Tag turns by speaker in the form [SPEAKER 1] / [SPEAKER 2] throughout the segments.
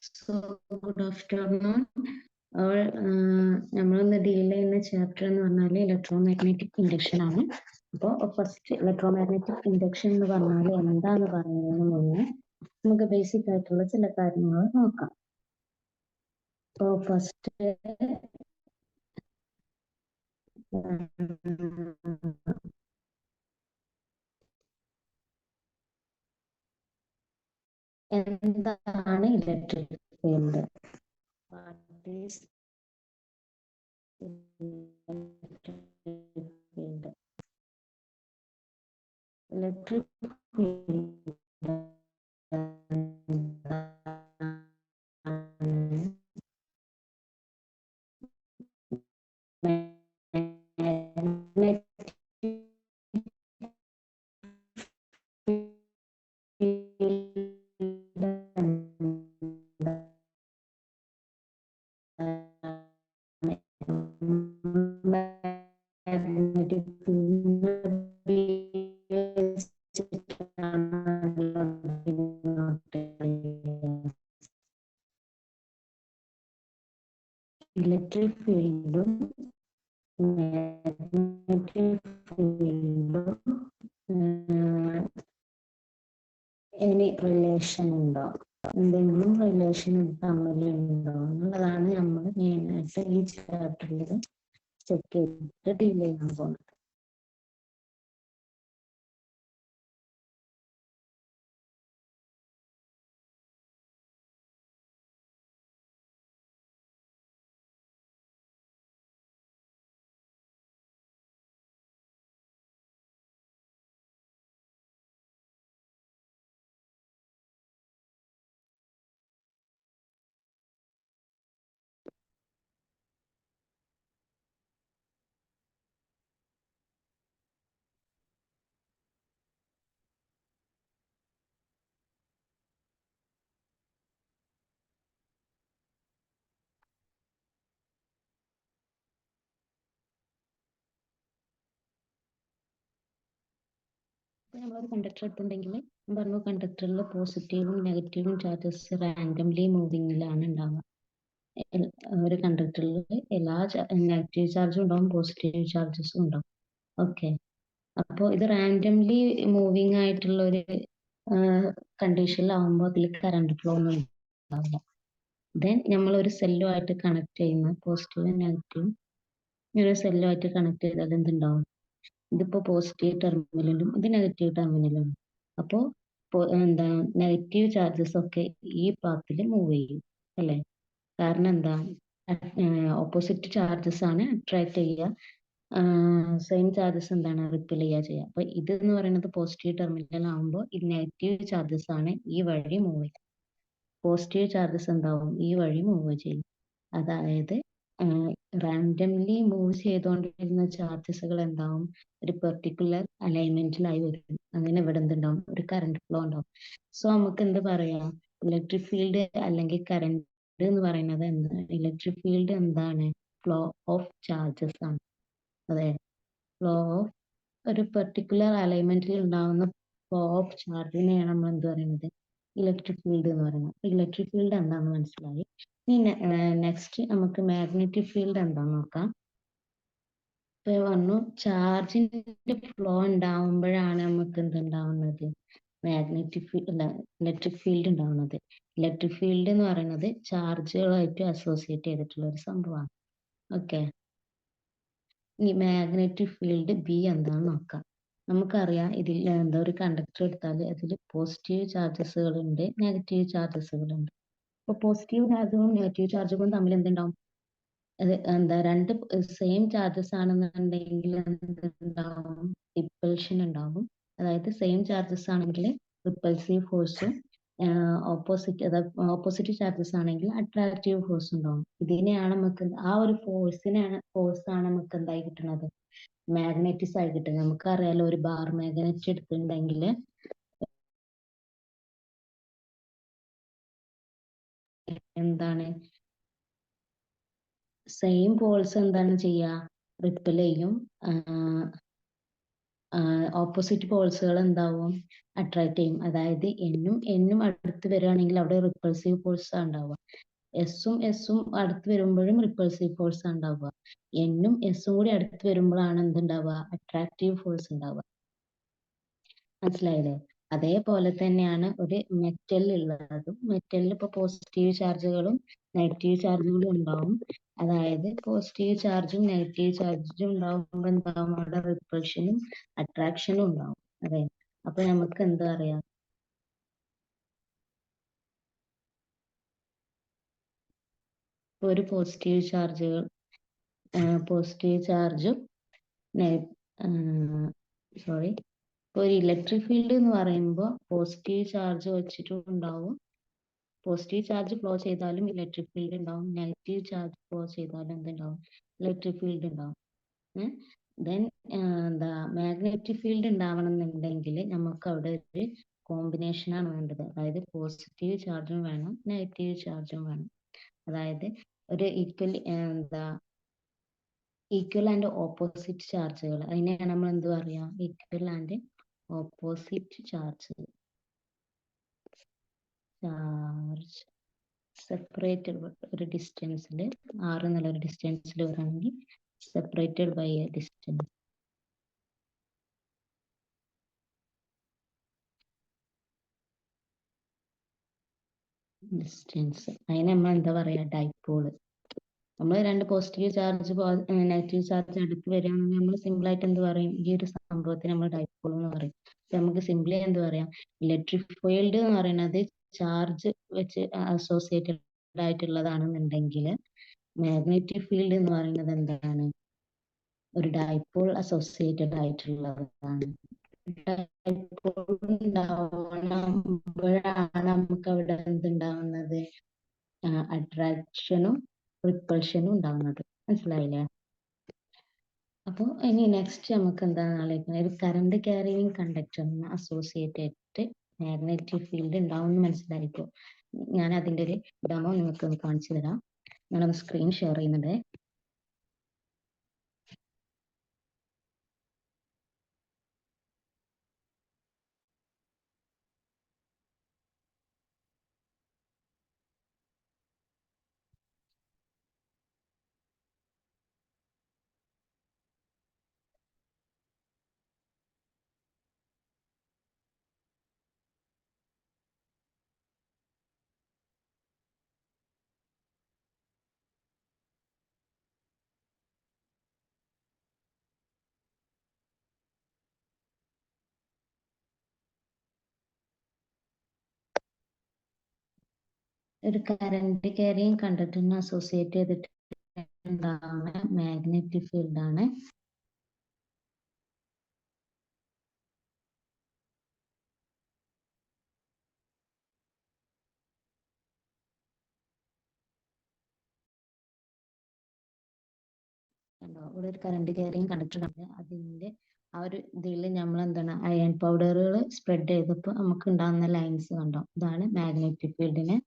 [SPEAKER 1] So, good afternoon. നമ്മളിന്ന് deal ചെയ്യുന്ന chapter എന്ന് പറഞ്ഞാൽ ഇലക്ട്രോമാഗ്നറ്റിക് ഇൻഡക്ഷൻ ആണ്. അപ്പോൾ ഫസ്റ്റ് ഇലക്ട്രോമാഗ്നറ്റിക് ഇൻഡക്ഷൻ എന്ന് പറഞ്ഞാൽ എന്താന്ന് പറയുന്നതിന് മുന്നേ നമുക്ക് ബേസിക് ആയിട്ടുള്ള ചില കാര്യങ്ങൾ നോക്കാം. അപ്പോൾ ഫസ്റ്റ് എന്താണ് electric field? Electric field electric field magnetic field any relation ഉണ്ടോ, എന്തെങ്കിലും റിലേഷൻ തമ്മിലുണ്ടോ എന്നുള്ളതാണ് നമ്മൾ മെയിനായിട്ട് ഈ ചാപ്റ്ററിൽ ചെക്ക് ചെയ്തിട്ട് ഡീൽ ചെയ്യാൻ പോകുന്നത്. നമ്മളൊരു കണ്ടക്ടർ എടുത്തിട്ടുണ്ടെങ്കിൽ പറഞ്ഞു, കണ്ടക്ടറിൽ പോസിറ്റീവും നെഗറ്റീവും ചാർജസ് റാൻഡംലി മൂവിങ്ങിലാണ് ഉണ്ടാവുക. ഒരു കണ്ടക്ടറിൽ എല്ലാ നെഗറ്റീവ് ചാർജും ഉണ്ടാവും, പോസിറ്റീവ് ചാർജസും ഉണ്ടാവും. ഓക്കെ, അപ്പോൾ ഇത് റാൻഡംലി മൂവിങ് ആയിട്ടുള്ള ഒരു കണ്ടീഷനിലാവുമ്പോൾ അതിൽ കറണ്ട് ഫ്ലോ ഒന്നും ഉണ്ടാവില്ല. ദെൻ നമ്മൾ ഒരു സെല്ലുമായിട്ട് കണക്ട് ചെയ്യുന്ന പോസിറ്റീവും നെഗറ്റീവും ഒരു സെല്ലുമായിട്ട് കണക്ട് ചെയ്താൽ എന്തുണ്ടാവും? ഇതിപ്പോ പോസിറ്റീവ് ടെർമിനലും ഇത് നെഗറ്റീവ് ടെർമിനലും. അപ്പോൾ എന്താ, നെഗറ്റീവ് ചാർജസ് ഒക്കെ ഈ പാത്തിൽ മൂവ് ചെയ്യും അല്ലേ? കാരണം എന്താ, ഓപ്പോസിറ്റ് ചാർജസ് ആണ് അട്രാക്ട് ചെയ്യുക, സെയിം ചാർജസ് എന്താണ് റിപ്പൽ ചെയ്യുക. അപ്പൊ ഇതെന്ന് പറയുന്നത് പോസിറ്റീവ് ടെർമിനൽ ആകുമ്പോൾ ഇത് നെഗറ്റീവ് ചാർജസ് ആണ് ഈ വഴി മൂവ് ചെയ്യുക. പോസിറ്റീവ് ചാർജസ് എന്താവും? ഈ വഴി മൂവ് ചെയ്യും. അതായത് റാൻഡംലി മൂവ് ചെയ്തുകൊണ്ടിരുന്ന ചാർജസുകൾ എന്താവും? ഒരു പെർട്ടിക്കുലർ അലൈൻമെന്റിലായി വരും. അങ്ങനെ ഇവിടെ എന്തുണ്ടാവും? ഒരു കറണ്ട് ഫ്ലോ ഉണ്ടാവും. സോ നമുക്ക് എന്ത് പറയാം? ഇലക്ട്രിക് ഫീൽഡ് അല്ലെങ്കിൽ കറണ്ട് എന്ന് പറയുന്നത് എന്താണ്? ഇലക്ട്രിക് ഫീൽഡ് എന്താണ്? ഫ്ലോ ഓഫ് ചാർജസ് ആണ്. അതെ, ഫ്ലോ ഓഫ് ഒരു പെർട്ടിക്കുലർ അലൈൻമെന്റിൽ ഉണ്ടാവുന്ന ഫ്ലോ ഓഫ് ചാർജിനെയാണ് നമ്മൾ എന്ത് പറയുന്നത്? ഇലക്ട്രിക് ഫീൽഡ് എന്ന് പറയുന്നത്. ഇലക്ട്രിക് ഫീൽഡ് എന്താണെന്ന് മനസ്സിലായി. ഇനി നെക്സ്റ്റ് നമുക്ക് മാഗ്നറ്റിക് ഫീൽഡ് എന്താന്ന് നോക്കാം. ഇപ്പൊ പറഞ്ഞു, ചാർജിന്റെ ഫ്ലോ ഉണ്ടാവുമ്പോഴാണ് നമുക്ക് എന്തുണ്ടാവുന്നത്? മാഗ്നറ്റിക് ഫീൽഡ് ഇലക്ട്രിക് ഫീൽഡ് ഉണ്ടാവുന്നത്. ഇലക്ട്രിക് ഫീൽഡ് എന്ന് പറയുന്നത് ചാർജുകളായിട്ട് അസോസിയേറ്റ് ചെയ്തിട്ടുള്ള ഒരു സംഭവമാണ്. ഓക്കെ, ഈ മാഗ്നറ്റിക് ഫീൽഡ് ബി എന്താണെന്ന് നോക്കാം. നമുക്കറിയാം, ഇതിൽ എന്താ, ഒരു കണ്ടക്ടർ എടുത്താൽ അതിൽ പോസിറ്റീവ് ചാർജസുകൾ ഉണ്ട്, നെഗറ്റീവ് ചാർജസുകൾ ഉണ്ട്. അപ്പൊ പോസിറ്റീവ് ചാർജുകളും നെഗറ്റീവ് ചാർജുകളും തമ്മിൽ എന്തുണ്ടാവും? അത് എന്താ, രണ്ട് സെയിം ചാർജസ് ആണെന്നുണ്ടെങ്കിൽ എന്തുണ്ടാവും? റിപ്പൽഷൻ ഉണ്ടാവും. അതായത് സെയിം ചാർജസ് ആണെങ്കിൽ റിപ്പൽസീവ് ഫോഴ്സും, ഓപ്പോസിറ്റ് ചാർജസ് ആണെങ്കിൽ അട്രാക്റ്റീവ് ഫോഴ്സ് ഉണ്ടാവും. ഇതിനെയാണ് നമുക്ക്, ആ ഒരു ഫോഴ്സാണ് നമുക്ക് എന്തായി കിട്ടുന്നത്? മാഗ്നറ്റിസ് ആയി കിട്ടുന്നത്. നമുക്കറിയാലോ, ഒരു ബാർ മാഗ്നറ്റ് എടുത്തിട്ടുണ്ടെങ്കിൽ എന്താണ്, സെയിം പോൾസ് എന്താണ് ചെയ്യുക? റിപ്പൽ ചെയ്യും. ഓപ്പോസിറ്റ് പോൾസുകൾ എന്താവും, അട്രാക്ട് ചെയ്യും. അതായത് എന്നും അടുത്ത് വരികയാണെങ്കിൽ അവിടെ റിപ്പൾസീവ് ഫോഴ്സ് ഉണ്ടാവുക. എസും അടുത്ത് വരുമ്പോഴും റിപ്പൾസീവ് ഫോഴ്സ് ഉണ്ടാവുക. എസും കൂടി അടുത്ത് വരുമ്പോഴാണ് എന്തുണ്ടാവുക, അട്രാക്റ്റീവ് ഫോഴ്സ് ഉണ്ടാവുക. മനസ്സിലായില്ലേ? അതേപോലെ തന്നെയാണ് ഒരു മെറ്റലിൽ ഉള്ളതും. മെറ്റലിൽ ഇപ്പൊ പോസിറ്റീവ് ചാർജുകളും നെഗറ്റീവ് ചാർജുകളും ഉണ്ടാവും. അതായത് പോസിറ്റീവ് ചാർജും നെഗറ്റീവ് ചാർജും ഉണ്ടാവുമ്പോൾ എന്താവും, അവിടെ റിപ്പൾഷനും അട്രാക്ഷനും ഉണ്ടാവും. അതെ, അപ്പൊ നമുക്ക് എന്താ അറിയാം, ഒരു പോസിറ്റീവ് ചാർജും സോറി, ഒരു ഇലക്ട്രിക് ഫീൽഡ് എന്ന് പറയുമ്പോൾ പോസിറ്റീവ് ചാർജ് വെച്ചിട്ടും ഉണ്ടാവും. പോസിറ്റീവ് ചാർജ് ഫ്ലോ ചെയ്താലും ഇലക്ട്രിക് ഫീൽഡ് ഉണ്ടാവും. നെഗറ്റീവ് ചാർജ് ഫ്ലോ ചെയ്താലും എന്തുണ്ടാവും, ഇലക്ട്രിക് ഫീൽഡ് ഉണ്ടാവും. ദെൻ എന്താ, മാഗ്നറ്റിക് ഫീൽഡ് ഉണ്ടാവണമെന്നുണ്ടെങ്കിൽ നമുക്ക് അവിടെ ഒരു കോമ്പിനേഷൻ ആണ് വേണ്ടത്. അതായത് പോസിറ്റീവ് ചാർജും വേണം, നെഗറ്റീവ് ചാർജും വേണം. അതായത് ഒരു ഈക്വൽ ആൻഡ് ഓപ്പോസിറ്റ് ചാർജുകൾ, അതിനെയാണ് നമ്മൾ എന്ത് പറയാ, equal and opposite charge separated ഒരു ഡിസ്റ്റൻസിൽ, ആർ എന്നുള്ള ഒരു ഡിസ്റ്റൻസിൽ വരാണെങ്കിൽ സെപ്പറേറ്റഡ് ബൈ എ ഡിസ്റ്റൻസ് അതിനെ നമ്മൾ എന്താ പറയാ, ഡൈപോള്. നമ്മൾ രണ്ട് പോസിറ്റീവ് ചാർജ് നെഗറ്റീവ് ചാർജ് അടുത്ത് വരികയാണെങ്കിൽ നമ്മൾ സിമ്പിൾ ആയിട്ട് എന്ത് പറയും, ഈ ഒരു സംഭവത്തിന് നമ്മൾ ഡൈപോൾ എന്ന് പറയും. നമുക്ക് സിംപ്ലി എന്ത് പറയാം, ഇലക്ട്രിക് ഫീൽഡ് എന്ന് പറയുന്നത് ചാർജ് വെച്ച് അസോസിയേറ്റഡ് ആയിട്ടുള്ളതാണെന്നുണ്ടെങ്കിൽ മാഗ്നറ്റിക് ഫീൽഡ് എന്ന് പറയുന്നത് എന്താണ്, ഒരു ഡൈപോൾ അസോസിയേറ്റഡ് ആയിട്ടുള്ളതാണ്. ഡൈപോൾ ഉണ്ടാവുമ്പോഴാണ് നമുക്ക് അവിടെ എന്തുണ്ടാവുന്നത്, അട്രാക്ഷനും റിപ്പൾഷനും ഉണ്ടാവുന്നത്. മനസ്സിലായില്ലേ? അപ്പോൾ ഇനി നെക്സ്റ്റ് നമുക്ക് എന്താണ് ആലോചിക്കുന്നത്, ഒരു കറണ്ട് ക്യാരിയിങ് കണ്ടക്ടറിന് അസോസിയേറ്റഡ് മാഗ്നറ്റിക് ഫീൽഡ് ഉണ്ടാവും എന്ന് മനസ്സിലായിക്കോ. ഞാൻ അതിൻ്റെ ഒരു ഡെമോ നിങ്ങൾക്ക് ഒന്ന് കാണിച്ചു തരാം. ഞാനൊന്ന് സ്ക്രീൻ ഷെയർ ചെയ്യുന്നുണ്ട്. ഒരു കറണ്ട് ക്യാരിയിങ് കണ്ടക്ടറിനെ അസോസിയേറ്റ് ചെയ്തിട്ട് ഉണ്ടാവുന്ന മാഗ്നറ്റിക് ഫീൽഡ് ആണ് ഇവിടെ ഒരു കറണ്ട് ക്യാരിയിങ് കണ്ടക്ടർ ഉണ്ട്. അതിന്റെ ആ ഒരു ഇതിൽ നമ്മൾ എന്താണ്, അയൺ പൗഡറുകൾ സ്പ്രെഡ് ചെയ്തപ്പോൾ നമുക്ക് ഉണ്ടാകുന്ന ലൈൻസ് കണ്ടോ, ഇതാണ് മാഗ്നറ്റിക് ഫീൽഡിനെ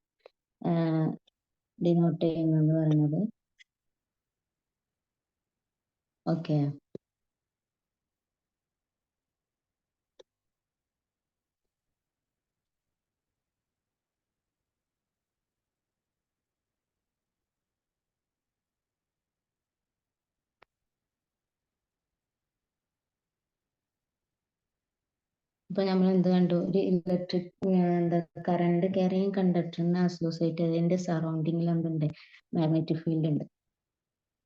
[SPEAKER 1] ഡിനോട്ട് ചെയ്യുന്നത് പറയുന്നത്. ഓക്കെ, ഇപ്പൊ നമ്മൾ എന്ത് കണ്ടു, ഒരു ഇലക്ട്രിക് എന്താ കറണ്ട് ക്യാരിയിങ് കണ്ടക്ടറിനെ അസോസിയേറ്റ് ചെയ്തതിന്റെ സറൗണ്ടിങ്ങിൽ എന്തുണ്ട്, മാഗ്നറ്റിക് ഫീൽഡ് ഉണ്ട്.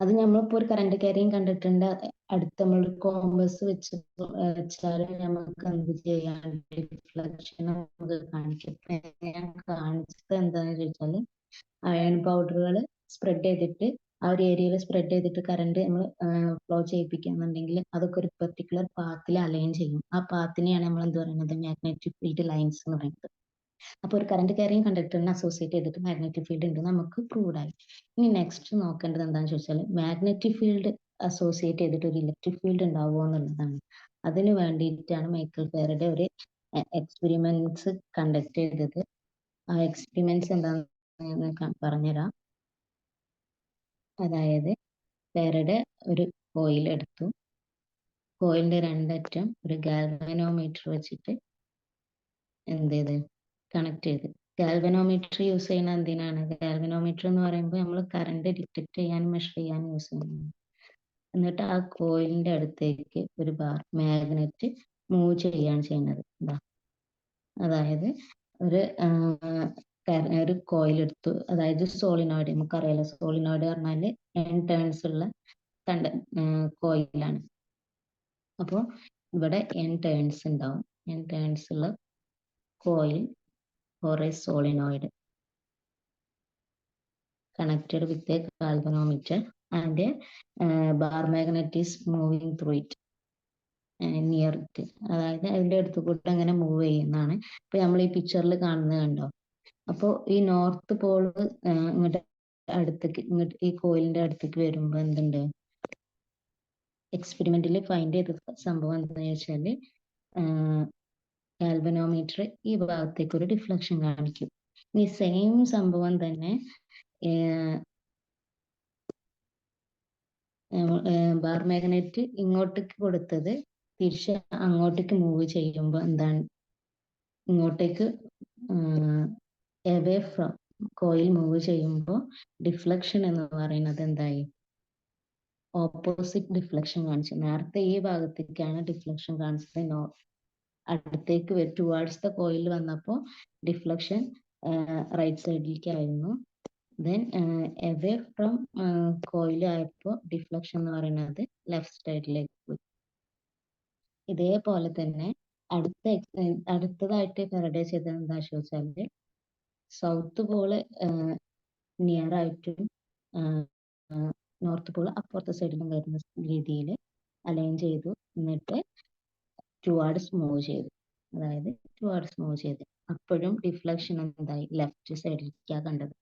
[SPEAKER 1] അത് നമ്മളിപ്പോ ഒരു കറണ്ട് ക്യാരിയിങ് കണ്ടക്ടറിന്റെ അടുത്ത് നമ്മൾ കോമ്പസ് വെച്ചാലും നമുക്ക് എന്ത് ചെയ്യാൻ, റിഫ്ലക്ഷൻ നമുക്ക് കാണിക്കും. ഞാൻ കാണിച്ചത് എന്താണെന്ന് ചോദിച്ചാല്, അയൺ പൗഡറുകൾ സ്പ്രെഡ് ചെയ്തിട്ട് ആ ഒരു ഏരിയയിൽ സ്പ്രെഡ് ചെയ്തിട്ട് കറണ്ട് നമ്മൾ ഫ്ലോ ചെയ്യിപ്പിക്കുന്നുണ്ടെങ്കിൽ അതൊക്കെ ഒരു പെർട്ടിക്കുലർ പാത്തിൽ അലൈൻ ചെയ്യും. ആ പാത്തിനെയാണ് നമ്മൾ എന്ത് പറയുന്നത്, മാഗ്നറ്റിക് ഫീൽഡ് ലൈൻസ് എന്ന് പറയുന്നത്. അപ്പോൾ ഒരു കറണ്ട് ക്യാരിയിങ് കണ്ടക്ടറിനെ അസോസിയേറ്റ് ചെയ്തിട്ട് മാഗ്നറ്റിക് ഫീൽഡ് ഉണ്ട് നമുക്ക് പ്രൂവ്ഡ് ആയി. ഇനി നെക്സ്റ്റ് നോക്കേണ്ടത് എന്താണെന്ന് ചോദിച്ചാൽ, മാഗ്നറ്റിക് ഫീൽഡ് അസോസിയേറ്റ് ചെയ്തിട്ട് ഒരു ഇലക്ട്രിക് ഫീൽഡ് ഉണ്ടാവുമോ എന്നുള്ളതാണ്. അതിന് വേണ്ടിയിട്ടാണ് മൈക്കൽ ഫാരഡെ ഒരു എക്സ്പെരിമെന്റ്സ് കണ്ടക്ട് ചെയ്തത്. ആ എക്സ്പെരിമെന്റ്സ് എന്താണെന്ന് പറഞ്ഞുതരാം. അതായത് ഫാരഡെ ഒരു കോയിൽ എടുത്തു. കോയിലിന്റെ രണ്ടറ്റം ഒരു ഗാൽവനോമീറ്റർ വെച്ചിട്ട് എന്ത് ചെയ്ത് കണക്ട് ചെയ്ത്. ഗാൽവനോമീറ്റർ യൂസ് ചെയ്യുന്നത് എന്തിനാണ്? ഗാൽവനോമീറ്റർ എന്ന് പറയുമ്പോൾ നമ്മൾ കറണ്ട് ഡിറ്റക്ട് ചെയ്യാനും മെഷർ ചെയ്യാനും യൂസ് ചെയ്യുന്നത്. എന്നിട്ട് ആ കോയിലിന്റെ അടുത്തേക്ക് ഒരു മാഗ്നറ്റ് മൂവ് ചെയ്യാണ് ചെയ്യുന്നത്. അതായത് ഒരു ഒരു കോയിൽ എടുത്തു, അതായത് സോളിനോയിഡ്, നമുക്കറിയാലോ സോളിനോയിഡ് പറഞ്ഞാല് n ടേൺസ് ഉള്ള കോയിലാണ്. അപ്പോൾ ഇവിടെ n ടേൺസ് ഉണ്ടാവും. n ടേൺസ് ഉള്ള coil or a solenoid connected with a galvanometer and a bar magnet is moving through it near it. അതായത് അതിന്റെ അടുത്ത് കൂടെ അങ്ങനെ മൂവ് ചെയ്യുന്നതാണ്. ഇപ്പൊ നമ്മൾ ഈ പിക്ചറിൽ കാണുന്നത് കണ്ടോ? അപ്പോൾ ഈ നോർത്ത് പോള് ഇങ്ങോട്ട് അടുത്തേക്ക്, ഇങ്ങോട്ട് ഈ കോയിലിന്റെ അടുത്തേക്ക് വരുമ്പോ എന്തുണ്ട്? എക്സ്പെരിമെന്റിൽ ഫൈൻഡ് ചെയ്ത സംഭവം എന്താണെന്ന് വെച്ചാല് ഗാൽവനോമീറ്റർ ഈ ഭാഗത്തേക്ക് ഒരു ഡിഫ്ലക്ഷൻ കാണിക്കും. ഈ സെയിം സംഭവം തന്നെ ബാർ മാഗ്നറ്റ് ഇങ്ങോട്ടേക്ക് കൊടുത്തത് തിരിച്ച് അങ്ങോട്ടേക്ക് മൂവ് ചെയ്യുമ്പോൾ എന്താണ്? ഇങ്ങോട്ടേക്ക് എവേ ഫ്രം കോയിൽ മൂവ് ചെയ്യുമ്പോൾ ഡിഫ്ലക്ഷൻ എന്ന് പറയുന്നത് എന്തായി? ഓപ്പോസിറ്റ് ഡിഫ്ലക്ഷൻ കാണിച്ചു. നേരത്തെ ഈ ഭാഗത്തേക്കാണ് ഡിഫ്ലക്ഷൻ കാണിച്ചത്. അടുത്തേക്ക് ടുവാർഡ്സ് ദ കോയിൽ വന്നപ്പോൾ ഡിഫ്ലക്ഷൻ റൈറ്റ് സൈഡിലേക്കായിരുന്നു. ദെൻ എവേ ഫ്രം കോയിൽ ആയപ്പോൾ ഡിഫ്ലക്ഷൻ എന്ന് പറയുന്നത് ലെഫ്റ്റ് സൈഡിലേക്ക് പോയി. ഇതേപോലെ തന്നെ അടുത്തതായിട്ട് ഫാരഡേ ചെയ്തത് എന്താ ചോദിച്ചാല് സൗത്ത് പോള് നിയർ ആയിട്ടും നോർത്ത് പോള് അപ്പുറത്തെ സൈഡിലും വരുന്ന രീതിയിൽ അലൈൻ ചെയ്തു. എന്നിട്ട് ടുവാർഡ്സ് മൂവ് ചെയ്തു. അതായത് ടുവാർഡ്സ് മൂവ് ചെയ്ത് അപ്പോഴും ഡിഫ്ലക്ഷൻ എന്തായി? ലെഫ്റ്റ് സൈഡിലേക്കാണ് കണ്ടത്.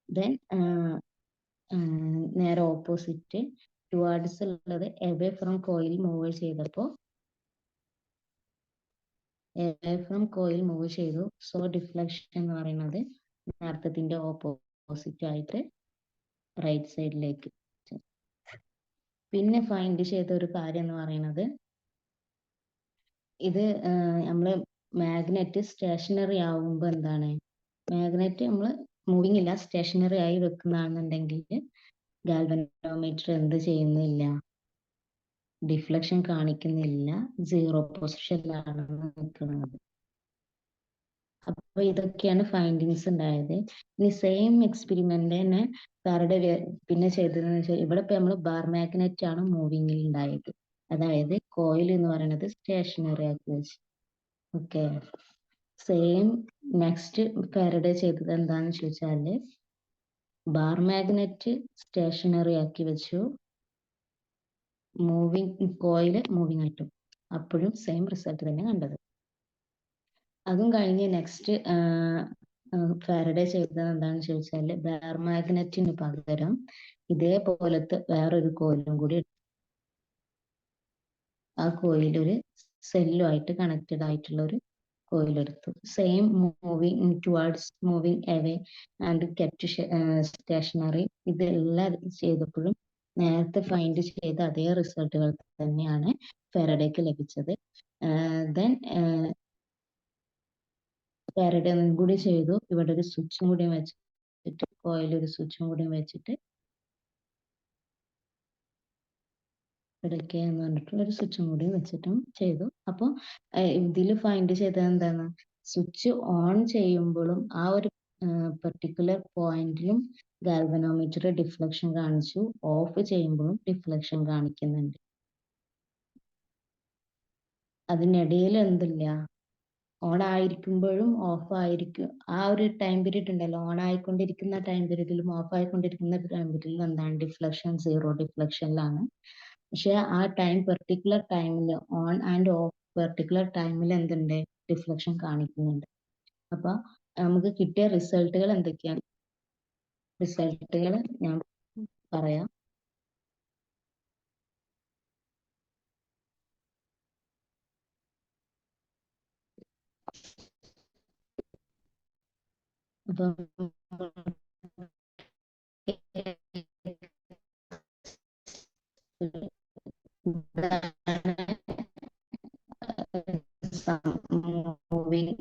[SPEAKER 1] ദെൻ നേരെ ഓപ്പോസിറ്റ് ടുവാർഡ്സ് ഉള്ളത് എവേ ഫ്രം കോയിൽ മൂവ് ചെയ്തപ്പോൾ ഫ്രം കോയിൽ മൂവ് ചെയ്തു. സോ ഡിഫ്ലക്ഷൻ എന്ന് പറയുന്നത് നേരത്തെ ഓപ്പോസിറ്റ് ആയിട്ട് റൈറ്റ് സൈഡിലേക്ക്. പിന്നെ ഫൈൻഡ് ചെയ്ത ഒരു കാര്യം എന്ന് പറയുന്നത് ഇത് നമ്മള് മാഗ്നറ്റ് സ്റ്റേഷനറി ആവുമ്പോൾ എന്താണ്? മാഗ്നറ്റ് നമ്മൾ മൂവിങ് ഇല്ല, സ്റ്റേഷനറി ആയി വെക്കുന്നതാണെന്നുണ്ടെങ്കിൽ ഗാൽവനോമീറ്റർ എന്ത് ചെയ്യുന്നില്ല? ഡിഫ്ലക്ഷൻ കാണിക്കുന്നില്ല, സീറോ പൊസിഷനിലാണ് നിൽക്കുന്നത്. അപ്പൊ ഇതൊക്കെയാണ് ഫൈൻഡിങ്സ് ഉണ്ടായത്. ഇനി സെയിം എക്സ്പെരിമെന്റ് തന്നെ ഫാരഡേ പിന്നെ ചെയ്തതെന്ന് വെച്ചാൽ ഇവിടെ ഇപ്പൊ നമ്മൾ ബാർ മാഗ്നറ്റ് ആണ് മൂവിങ്ങിൽ ഉണ്ടായത്. അതായത് കോയിൽ എന്ന് പറയുന്നത് സ്റ്റേഷനറി ആക്കി വെച്ചു. ഓക്കെ, സെയിം നെക്സ്റ്റ് ഫാരഡേ ചെയ്തത് എന്താന്ന് ചോദിച്ചാല് ബാർ മാഗ്നറ്റ് സ്റ്റേഷനറി ആക്കി വെച്ചു, മൂവിങ് കോയിൽ മൂവിങ് ആയിട്ടും. അപ്പോഴും സെയിം റിസൾട്ട് തന്നെ കണ്ടത്. അതും കഴിഞ്ഞ് നെക്സ്റ്റ് ഫാരഡേ ചെയ്തത് എന്താണെന്ന് ചോദിച്ചാൽ ബാർ മാഗ്നറ്റിന് പകരം ഇതേപോലത്തെ വേറൊരു കോയിലും കൂടി ആ കോയിൽ ഒരു സെല്ലുമായിട്ട് കണക്റ്റഡ് ആയിട്ടുള്ള ഒരു കോയിൽ എടുത്തു. Same moving towards moving away and kept stationary. ഇതെല്ലാം ചെയ്തപ്പോഴും നേരത്തെ ഫൈൻഡ് ചെയ്ത അതേ റിസൾട്ടുകൾ തന്നെയാണ് ഫാരഡേക്ക് ലഭിച്ചത്. ദെൻ ഫാരഡേ ഒന്നും കൂടി ചെയ്തു. ഇവിടെ ഒരു സ്വിച്ചും കൂടി വെച്ചിട്ട് കോയിൽ ഒരു സ്വിച്ചും കൂടി വെച്ചിട്ട് ഇടയ്ക്ക് എന്ന് പറഞ്ഞിട്ടുള്ള ഒരു സ്വിച്ചും കൂടി വെച്ചിട്ടും ചെയ്തു. അപ്പോൾ ഇതിൽ ഫൈൻഡ് ചെയ്തത് എന്താണ്? സ്വിച്ച് ഓൺ ചെയ്യുമ്പോഴും ആ ഒരു പെർട്ടിക്കുലർ പോയിന്റിലും ഗാൽവനോമീറ്റർ ഡിഫ്ലക്ഷൻ കാണിച്ചു, ഓഫ് ചെയ്യുമ്പോഴും ഡിഫ്ലക്ഷൻ കാണിക്കുന്നുണ്ട്. അതിനിടയിൽ എന്തില്ല? ഓൺ ആയിരിക്കുമ്പോഴും ഓഫ് ആയിരിക്കും. ആ ഒരു ടൈം പീരീഡ് ഉണ്ടല്ലോ, ഓൺ ആയിക്കൊണ്ടിരിക്കുന്ന ടൈം പീരീഡിലും ഓഫ് ആയിക്കൊണ്ടിരിക്കുന്ന ടൈം പീരീഡിലും എന്താണ്? ഡിഫ്ലക്ഷൻ സീറോ ഡിഫ്ലക്ഷനിലാണ്. പക്ഷെ ആ പെർട്ടിക്കുലർ ടൈമിൽ ഓൺ ആൻഡ് ഓഫ് പെർട്ടിക്കുലർ ടൈമിൽ എന്തുണ്ട്? ഡിഫ്ലക്ഷൻ കാണിക്കുന്നുണ്ട്. അപ്പൊ നമുക്ക് കിട്ടിയ റിസൾട്ടുകൾ എന്തൊക്കെയാണ്? റിസൾട്ടുകൾ ഞാൻ പറയാം. അപ്പം മൂവിങ്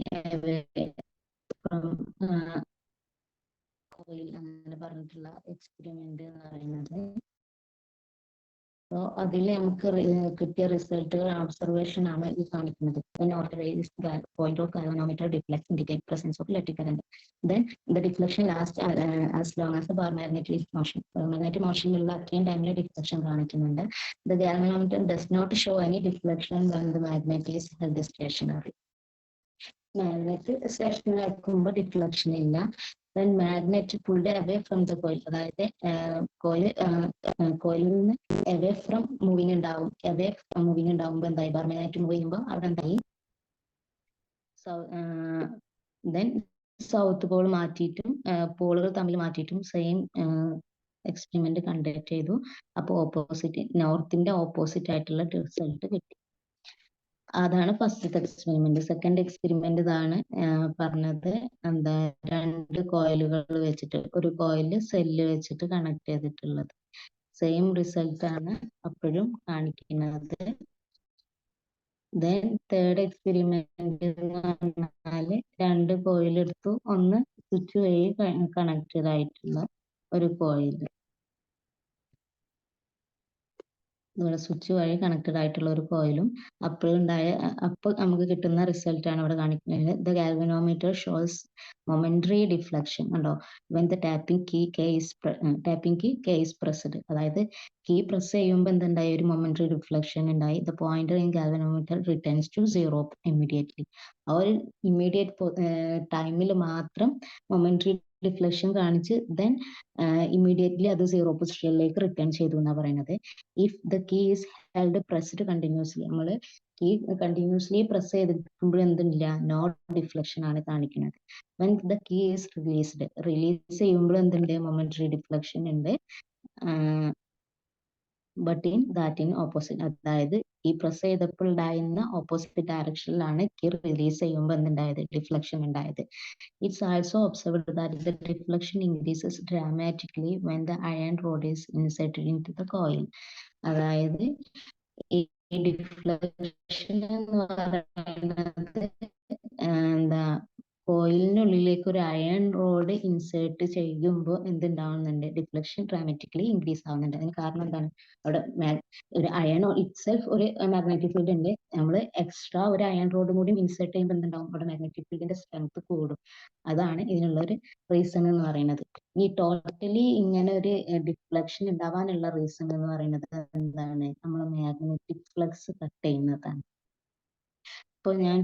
[SPEAKER 1] കോയിൽ അങ്ങനെ പറഞ്ഞിട്ടുള്ള എക്സ്പെരിമെന്റ് എന്ന് പറയുന്നത്. അപ്പോൾ അതിൽ നമുക്ക് കിട്ടിയ റിസൾട്ടുകൾ ഒബ്സർവേഷൻ ആണ് ഈ കാണിക്കുന്നത്. point of galvanometer deflects indicate presence of electric current. Then the deflection lasts as long as the bar magnet is motion. Magnetic motion ഉള്ള അത്രയും ടൈമിൽ ഡിഫ്ലക്ഷൻ കാണിക്കുന്നുണ്ട്. The galvanometer does not show any deflection when the magnet is held stationary. Magnet stationary ആക്കുമ്പോൾ deflection ഇല്ല. Then magnet pulled away from the coil, അതായത് കോയിലിൽ നിന്ന് away from moving ഉണ്ടാവുമ്പോൾ എന്തായി, ബാർ മാഗ്നറ്റ് മൂവ് ചെയ്യുമ്പോൾ അവിടെ എന്തായി, then സൗത്ത് പോൾ മാറ്റിയിട്ടും പോളുകൾ തമ്മിൽ മാറ്റിയിട്ടും സെയിം എക്സ്പെരിമെന്റ് കണ്ടക്ട് ചെയ്തു. അപ്പോൾ നോർത്തിന്റെ ഓപ്പോസിറ്റ് ആയിട്ടുള്ള റിസൾട്ട് കിട്ടി. അതാണ് ഫസ്റ്റത്തെ എക്സ്പെരിമെന്റ്. സെക്കൻഡ് എക്സ്പെരിമെന്റ് ഇതാണ് പറഞ്ഞത്, എന്താ 2 കോയിലുകൾ വെച്ചിട്ട് ഒരു കോയില് സെല്ല് വെച്ചിട്ട് കണക്ട് ചെയ്തിട്ടുള്ളത്. സെയിം റിസൾട്ട് ആണ് അപ്പോഴും കാണിക്കുന്നത്. ദെൻ തേർഡ് എക്സ്പെരിമെന്റ് എന്ന് പറഞ്ഞാല് 2 കോയിൽ എടുത്തു, ഒന്ന് സ്വിച്ച് വഴി കണക്റ്റഡ് ആയിട്ടുള്ള ഒരു കോയില്, ഇവിടെ സ്വിച്ച് വഴി കണക്റ്റഡ് ആയിട്ടുള്ള ഒരു കോയിലും അപ്പോൾ നമുക്ക് കിട്ടുന്ന റിസൾട്ട് ആണ് ഇവിടെ കാണിക്കുന്നത്. The galvanometer shows momentary deflection. ഉണ്ടോ, when the tapping key K is pressed, അതായത് കീ പ്രസ് ചെയ്യുമ്പോൾ എന്തുണ്ടായി, ഒരു മൊമെന്ററി ഡിഫ്ലക്ഷൻ ഉണ്ടായി. The pointer in galvanometer returns to 0 immediately. ആ ഒരു ഇമ്മീഡിയറ്റ് ടൈമിൽ മാത്രം മൊമെന്ററി ഡിഫ്ലക്ഷൻ കാണിച്ച് ദെൻ ഇമ്മീഡിയറ്റ്ലി അത് 0 പൊസിഷനിലേക്ക് റിട്ടേൺ ചെയ്തു എന്നാണ് പറയുന്നത്. If the key is held pressed continuously, നമ്മൾ കീ കണ്ടിന്യൂസ്ലി പ്രസ് ചെയ്തിരിക്കുമ്പോൾ എന്തില്ല, നോ ഡിഫ്ലക്ഷൻ ആണ് കാണിക്കുന്നത്. When the key is release ചെയ്യുമ്പോൾ എന്തുണ്ട്, മൊമെന്ററി ഡിഫ്ലക്ഷൻ ഉണ്ട്. ബട്ട് ഇൻ ഓപ്പോസിറ്റ്, അതായത് ഈ പ്രസ് ചെയ്തപ്പോൾ ഉണ്ടായിരുന്ന ഓപ്പോസിറ്റ് ഡയറക്ഷനിലാണ് കീ റിലീസ് ചെയ്യുമ്പോൾ എന്തുണ്ടായത്, ഡിഫ്ലക്ഷൻ ഉണ്ടായത്. It's also observed that the deflection increases dramatically when the iron rod is inserted into the coil. അതായത് ഈ ഡിഫ്ലക്ഷൻ എന്ന് പറയുന്നത് എന്താ, കോയിലിനുള്ളിലേക്ക് ഒരു അയൺ റോഡ് ഇൻസേർട്ട് ചെയ്യുമ്പോൾ എന്തുണ്ടാവുന്നുണ്ട്, ഡിഫ്ലക്ഷൻ ഡ്രാമാറ്റിക്കലി ഇൻക്രീസ് ആവുന്നുണ്ട്. അതിന് കാരണം എന്താണ്, അവിടെ ഒരു അയൺ ഇറ്റ്സെൽഫ് ഒരു മാഗ്നറ്റിക് ഫീൽഡ് ഉണ്ട്, നമ്മൾ എക്സ്ട്രാ ഒരു അയൺ റോഡും കൂടി ഇൻസേർട്ട് ചെയ്യുമ്പോൾ എന്തുണ്ടാവും, അവിടെ മാഗ്നറ്റിക് ഫീൽഡിന്റെ സ്ട്രെങ്ത് കൂടും. അതാണ് ഇതിനുള്ള ഒരു റീസൺ എന്ന് പറയുന്നത്. ഈ ടോട്ടലി ഇങ്ങനെ ഒരു ഡിഫ്ലക്ഷൻ ഉണ്ടാവാനുള്ള റീസൺ എന്ന് പറയുന്നത് എന്താണ്, നമ്മൾ മാഗ്നറ്റിക് ഫ്ലക്സ് കട്ട് ചെയ്യുന്നതാണ്. ഇപ്പോൾ ഞാൻ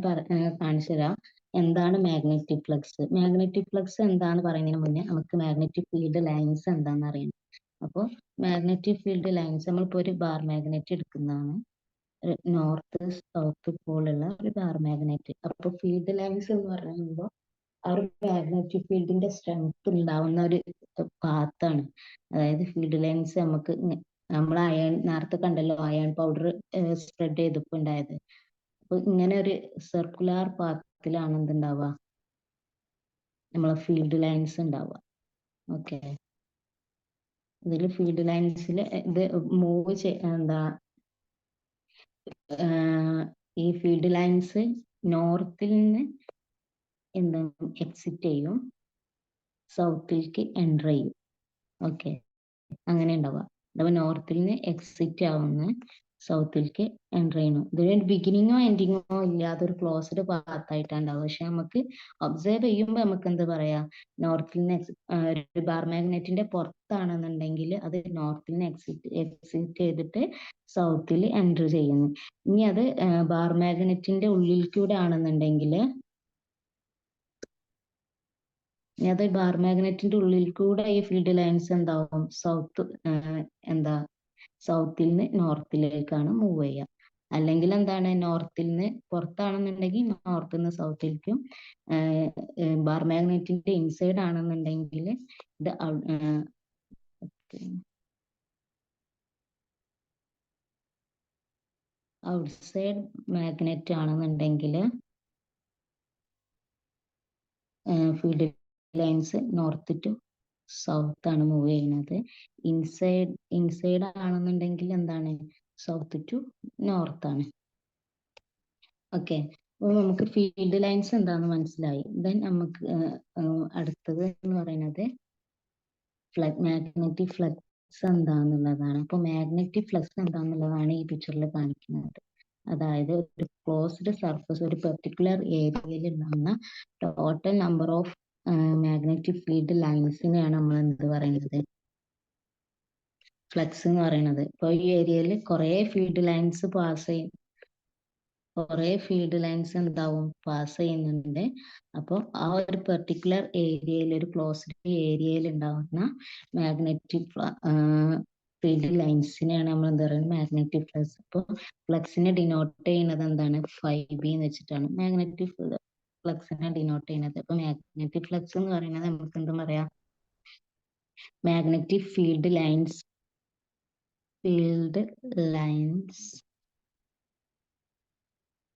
[SPEAKER 1] കാണിച്ചു തരാം എന്താണ് മാഗ്നറ്റിക് ഫ്ലക്സ്. മാഗ്നറ്റിക് ഫ്ലക്സ് എന്താന്ന് പറയുന്നതിന് മുന്നേ നമുക്ക് മാഗ്നറ്റിക് ഫീൽഡ് ലൈൻസ് എന്താണെന്ന് അറിയണം. അപ്പോൾ മാഗ്നറ്റിക് ഫീൽഡ് ലൈൻസ്, നമ്മളിപ്പോൾ ഒരു ബാർ മാഗ്നറ്റ് എടുക്കുന്നതാണ്, നോർത്ത് സൗത്ത് പോലുള്ള ഒരു ബാർ മാഗ്നറ്റ്. അപ്പോൾ ഫീൽഡ് ലൈൻസ് എന്ന് പറയുമ്പോൾ ആ ഒരു മാഗ്നറ്റിക് ഫീൽഡിന്റെ സ്ട്രെങ്ത് ഉണ്ടാവുന്ന ഒരു പാത്താണ്. അതായത് ഫീൽഡ് ലൈൻസ് നമുക്ക് നമ്മൾ നേരത്തെ കണ്ടല്ലോ, അയൺ പൗഡർ സ്പ്രെഡ് ചെയ്തപ്പോൾ ഉണ്ടായത്. അപ്പൊ ഇങ്ങനെ ഒരു സർക്കുലർ പാത്തിലാണ് എന്തുണ്ടാവുക, നമ്മളെ ഫീൽഡ് ലൈൻസ് ഉണ്ടാവുക. ഓക്കെ, ഇതിൽ ഫീൽഡ് ലൈൻസിൽ ഇത് മൂവ് എന്താ, ഈ ഫീൽഡ് ലൈൻസ് നോർത്തിൽ നിന്ന് എന്താണ് എക്സിറ്റ് ചെയ്യും, സൗത്തിലേക്ക് എൻറ്റർ ചെയ്യും. ഓക്കെ, അങ്ങനെ ഉണ്ടാവുക. അഥവാ നോർത്തിൽ നിന്ന് എക്സിറ്റ് ആവുന്ന സൗത്തിലേക്ക് എൻറ്റർ ചെയ്യുന്നു. ഇതിന് ബിഗിനിങ്ങോ എൻഡിങ്ങോ ഇല്ലാതെ ഒരു ക്ലോസ്ഡ് പാത്തായിട്ടാണ് ഉണ്ടാവുക. പക്ഷെ നമുക്ക് ഒബ്സർവ് ചെയ്യുമ്പോൾ നമുക്ക് എന്താ പറയാ, നോർത്തിൽ നിന്ന് ഒരു ബാർ മാഗ്നറ്റിന്റെ പുറത്താണെന്നുണ്ടെങ്കിൽ അത് നോർത്തിൽ നിന്ന് എക്സിറ്റ് ചെയ്തിട്ട് സൗത്തിൽ എൻറ്റർ ചെയ്യുന്നു. ഇനി അത് ബാർ മാഗ്നറ്റിന്റെ ഉള്ളിൽ കൂടെ ആണെന്നുണ്ടെങ്കിൽ, അത് ബാർ മാഗ്നറ്റിന്റെ ഉള്ളിൽ കൂടെ ഈ ഫീൽഡ് ലൈൻസ് എന്താവും, സൗത്തിൽ നിന്ന് നോർത്തിലേക്കാണ് മൂവ് ചെയ്യുക. അല്ലെങ്കിൽ എന്താണ്, നോർത്തിൽ നിന്ന് പുറത്താണെന്നുണ്ടെങ്കിൽ നോർത്തിൽ നിന്ന് സൗത്തിലേക്കും, ബാർ മാഗ്നറ്റിന്റെ ഇൻസൈഡ് ആണെന്നുണ്ടെങ്കിൽ ഇത് ഔട്ട്സൈഡ് മാഗ്നറ്റ് ആണെന്നുണ്ടെങ്കിൽ field lines north to south ആണ് മൂവ് ചെയ്യുന്നത്. ഇൻസൈഡ് ആണെന്നുണ്ടെങ്കിൽ എന്താണ്, സൗത്ത് ടു നോർത്ത് ആണ്. ഓക്കെ, അപ്പോൾ നമുക്ക് ഫീൽഡ് ലൈൻസ് എന്താണെന്ന് മനസ്സിലായി. ദെൻ നമുക്ക് അടുത്തത് എന്ന് പറയുന്നത് മാഗ്നറ്റിക് ഫ്ലക്സ് എന്താണെന്നുള്ളതാണ്. അപ്പോൾ മാഗ്നറ്റിക് ഫ്ലക്സ് എന്താണെന്നുള്ളതാണ് ഈ പിക്ചറിൽ കാണിക്കുന്നത്. അതായത് ഒരു ക്ലോസ്ഡ് സർഫസ്, ഒരു പെർട്ടിക്കുലർ ഏരിയയിൽ ഉണ്ടാകുന്ന total number of magnetic field ലൈൻസിനെയാണ് നമ്മൾ എന്ത് പറയുന്നത്, ഫ്ലക്സ് എന്ന് പറയുന്നത്. ഇപ്പോൾ ഈ ഏരിയയിൽ കുറേ ഫീൽഡ് ലൈൻസ് എന്താവും പാസ് ചെയ്യുന്നുണ്ട്. അപ്പോൾ ആ ഒരു പെർട്ടിക്കുലർ ഏരിയയിൽ, ഒരു ക്ലോസ്ഡ് ഏരിയയിൽ ഉണ്ടാകുന്ന മാഗ്നറ്റിക് ഫീൽഡ് ലൈൻസിനെയാണ് നമ്മൾ എന്താ പറയുന്നത്, മാഗ്നറ്റിക് ഫ്ലക്സ്. അപ്പോൾ ഫ്ലക്സിനെ ഡിനോട്ട് ചെയ്യുന്നത് എന്താണ്, 5B എന്ന് വെച്ചിട്ടാണ് മാഗ്നറ്റിക് ഫ്ലക്സിനെ ഡിനോട്ട് ചെയ്യുന്നത്. അപ്പോൾ മാഗ്നറ്റിക് ഫ്ലക്സ് എന്ന് പറയുന്നത് നമുക്ക് എന്താ പറയാ, magnetic field lines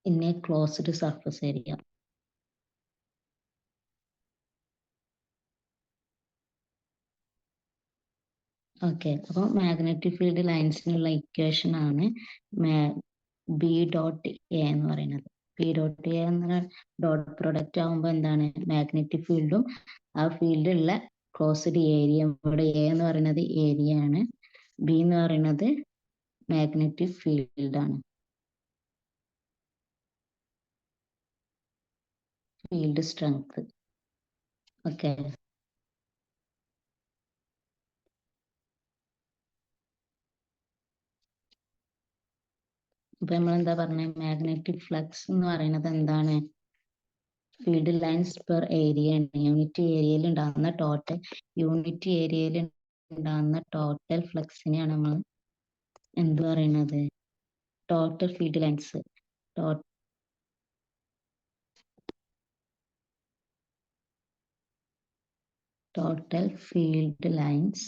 [SPEAKER 1] in a closed surface area. Okay, അപ്പോൾ മാഗ്നറ്റിക് ഫീൽഡ് ലൈൻസിനുള്ള ഇക്വേഷൻ ആണ് B ഡോട്ട് എ എന്ന് പറയുന്നത്. B ഡോട്ട് എ എന്ന ഡോട്ട് പ്രൊഡക്റ്റ് ആകുമ്പോൾ എന്താണ്, മാഗ്നറ്റിക് ഫീൽഡും ആ ഫീൽഡുള്ള ക്ലോസ്ഡ് ഏരിയ. ഇവിടെ എ എന്ന് പറയുന്നത് ഏരിയ ആണ്, ബി എന്ന് പറയുന്നത് മാഗ്നറ്റിക് ഫീൽഡ് ആണ്, ഫീൽഡ് സ്ട്രെങ്ത്. ഓക്കെ, അപ്പൊ നമ്മൾ എന്താ പറഞ്ഞത്, മാഗ്നറ്റിക് ഫ്ലക്സ് എന്ന് പറയുന്നത് എന്താണ്, ഫീൽഡ് ലൈൻസ് പെർ ഏരിയ ആണ്. യൂണിറ്റ് ഏരിയയിൽ ഉണ്ടാകുന്ന ടോട്ടൽ ഫ്ലക്സിനെയാണ് നമ്മൾ എന്ത് പറയുന്നത്, total field lines. Total field lines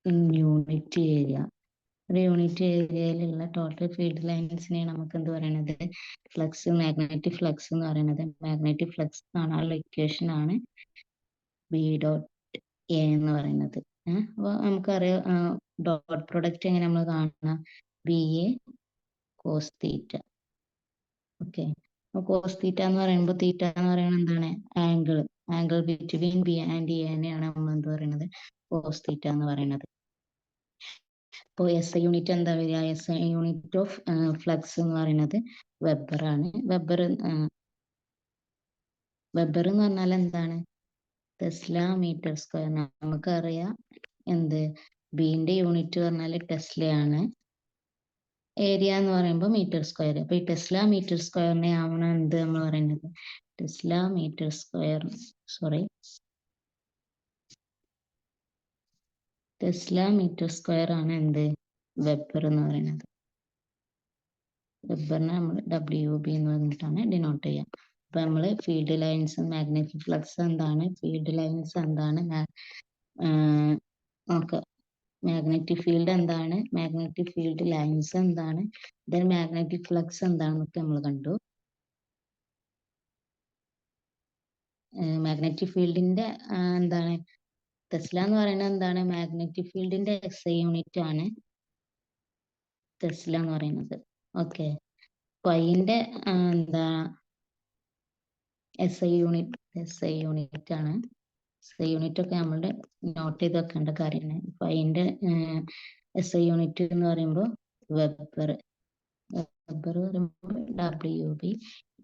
[SPEAKER 1] in unit area. ഒരു യൂണിറ്റ് ഏരിയയിലുള്ള ടോട്ടൽ ഫീൽഡ് ലൈൻസിനെയാണ് നമുക്ക് എന്ത് പറയുന്നത്, ഫ്ലക്സ്, മാഗ്നറ്റിക് ഫ്ലക്സ് എന്ന് പറയുന്നത്. മാഗ്നറ്റിക് ഫ്ലക്സ് കാണാനുള്ള ഇക്വേഷൻ ആണ് B ഡോട്ട് എ എന്ന് പറയുന്നത്. അപ്പോൾ നമുക്കറിയാം ഡോട്ട് പ്രൊഡക്റ്റ് എങ്ങനെ നമ്മൾ കാണുക, BA കോസ് തീറ്റ. ഓക്കെ, കോസ് തീറ്റ എന്ന് പറയുമ്പോൾ തീറ്റ എന്ന് പറയുന്നത് എന്താണ്, angle between B and A നെയാണ് നമ്മൾ എന്ത് പറയുന്നത്, കോസ് തീറ്റ എന്ന് പറയുന്നത്. അപ്പോൾ SI യൂണിറ്റ് എന്താ വരിക, SI യൂണിറ്റ് ഓഫ് ഫ്ലക്സ് എന്ന് പറയുന്നത് വെബർ ആണ്. വെബർ എന്ന് പറഞ്ഞാൽ എന്താണ്, ടെസ്ല മീറ്റർ സ്ക്വയർ. നമുക്കറിയാം എന്ത്, ബിന്റെ യൂണിറ്റ് പറഞ്ഞാൽ ടെസ്ലയാണ്, ഏരിയ എന്ന് പറയുമ്പോൾ മീറ്റർ സ്ക്വയർ. അപ്പൊ ഈ ടെസ്ല മീറ്റർ സ്ക്വയറിനെ ആണ് എന്ത് നമ്മൾ പറയുന്നത്, ടെസ്ല മീറ്റർ സ്ക്വയർ ആണ് എന്ത്, വെബർ എന്ന് പറയുന്നത്. വെബറിനെ നമ്മൾ WB എന്ന് പറഞ്ഞിട്ടാണ് ഡിനോട്ട് ചെയ്യാം. അപ്പൊ നമ്മള് ഫീൽഡ് ലൈൻസ്, മാഗ്നറ്റിക് ഫ്ലക്സ് എന്താണ്, ഫീൽഡ് ലൈൻസ് എന്താണ്, നമുക്ക് മാഗ്നറ്റിക് ഫീൽഡ് എന്താണ്, മാഗ്നറ്റിക് ഫീൽഡ് ലൈൻസ് എന്താണ്, ദെൻ മാഗ്നറ്റിക് ഫ്ലക്സ് എന്താണെന്നൊക്കെ നമ്മൾ കണ്ടു. മാഗ്നറ്റിക് ഫീൽഡിന്റെ എന്താണ്, ടെസ്ല എന്ന് പറയുന്നത് എന്താണ്, മാഗ്നറ്റിക് ഫീൽഡിന്റെ SI യൂണിറ്റ് ആണ് ടെസ്ല എന്ന് പറയുന്നത്. ഓക്കെ, അതിന്റെ എന്താ SI യൂണിറ്റ് ആണ്. SI യൂണിറ്റ് ഒക്കെ നമ്മളുടെ നോട്ട് ചെയ്ത് വെക്കേണ്ട കാര്യമാണ്. അപ്പൊ അതിന്റെ SI യൂണിറ്റ് എന്ന് പറയുമ്പോൾ വെബർ പറയുമ്പോൾ WB.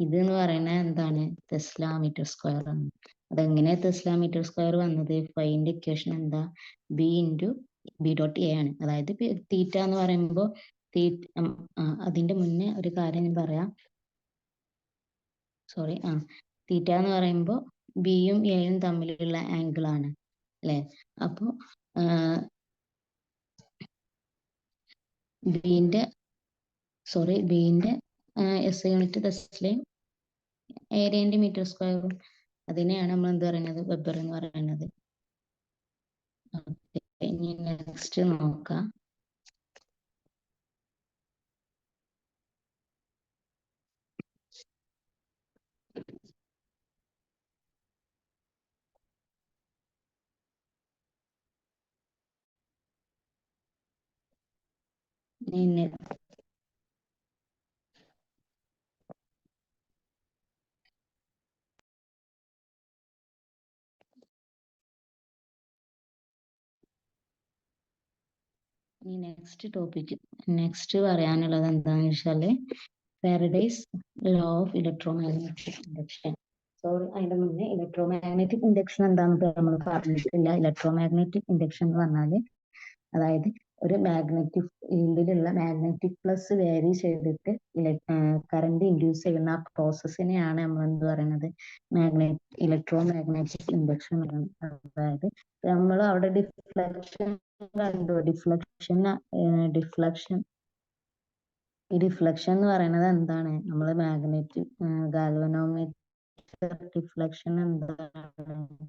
[SPEAKER 1] ഇത് എന്ന് പറയുന്നത് എന്താണ്, ടെസ്ല മീറ്റർ സ്ക്വയർ ആണ്. അതെങ്ങനെ ടെസ്ല മീറ്റർ സ്ക്വയർ വന്നത്, അതിന്റെ ഇക്വേഷൻ എന്താ, B ഡോട്ട് എ ആണ്. അതായത് തീറ്റ എന്ന് പറയുമ്പോൾ അതിന്റെ മുന്നേ ഒരു കാര്യം ഞാൻ പറയാം, തീറ്റ എന്ന് പറയുമ്പോൾ ബിയും എയും തമ്മിലുള്ള ആംഗിൾ ആണ് അല്ലെ. അപ്പൊ ബിന്റെ SI യൂണിറ്റ് ടെസ്ലയും ഏരിയന്റെ മീറ്റർ സ്ക്വയറും, അതിനെയാണ് നമ്മൾ എന്ത് പറയുന്നത്, വെബർ എന്ന് പറയുന്നത്. ഇനി നെക്സ്റ്റ് നോക്കാം. ഇനി നെക്സ്റ്റ് പറയാനുള്ളത് എന്താണെന്ന് വെച്ചാല് Faraday's law of electromagnetic induction. Sorry, അതിന്റെ മുന്നേ ഇലക്ട്രോമാഗ്നറ്റിക് ഇൻഡക്ഷൻ എന്താണെന്ന് നമ്മൾ പറഞ്ഞിട്ടില്ല. ഇലക്ട്രോമാഗ്നറ്റിക് ഇൻഡക്ഷൻ എന്ന് പറഞ്ഞാല് അതായത് ഒരു മാഗ്നറ്റിക് ഫീൽഡിലുള്ള മാഗ്നറ്റിക് പ്ലസ് വേരി ചെയ്തിട്ട് കറണ്ട് ഇൻഡ്യൂസ് ചെയ്യുന്ന ആ പ്രോസസ്സിനെയാണ് നമ്മൾ എന്ത് പറയുന്നത്, ഇലക്ട്രോമാഗ്നറ്റിക് ഇൻഡക്ഷൻ പറയുന്നത്. അതായത് നമ്മൾ അവിടെ ഡിഫ്ലക്ഷൻ കണ്ടു. ഡിഫ്ലക്ഷൻ എന്ന് പറയുന്നത് എന്താണ്, നമ്മൾ മാഗ്നറ്റിക് ഗാൽവനോമീറ്റർ ഡിഫ്ലക്ഷൻ എന്താണ്,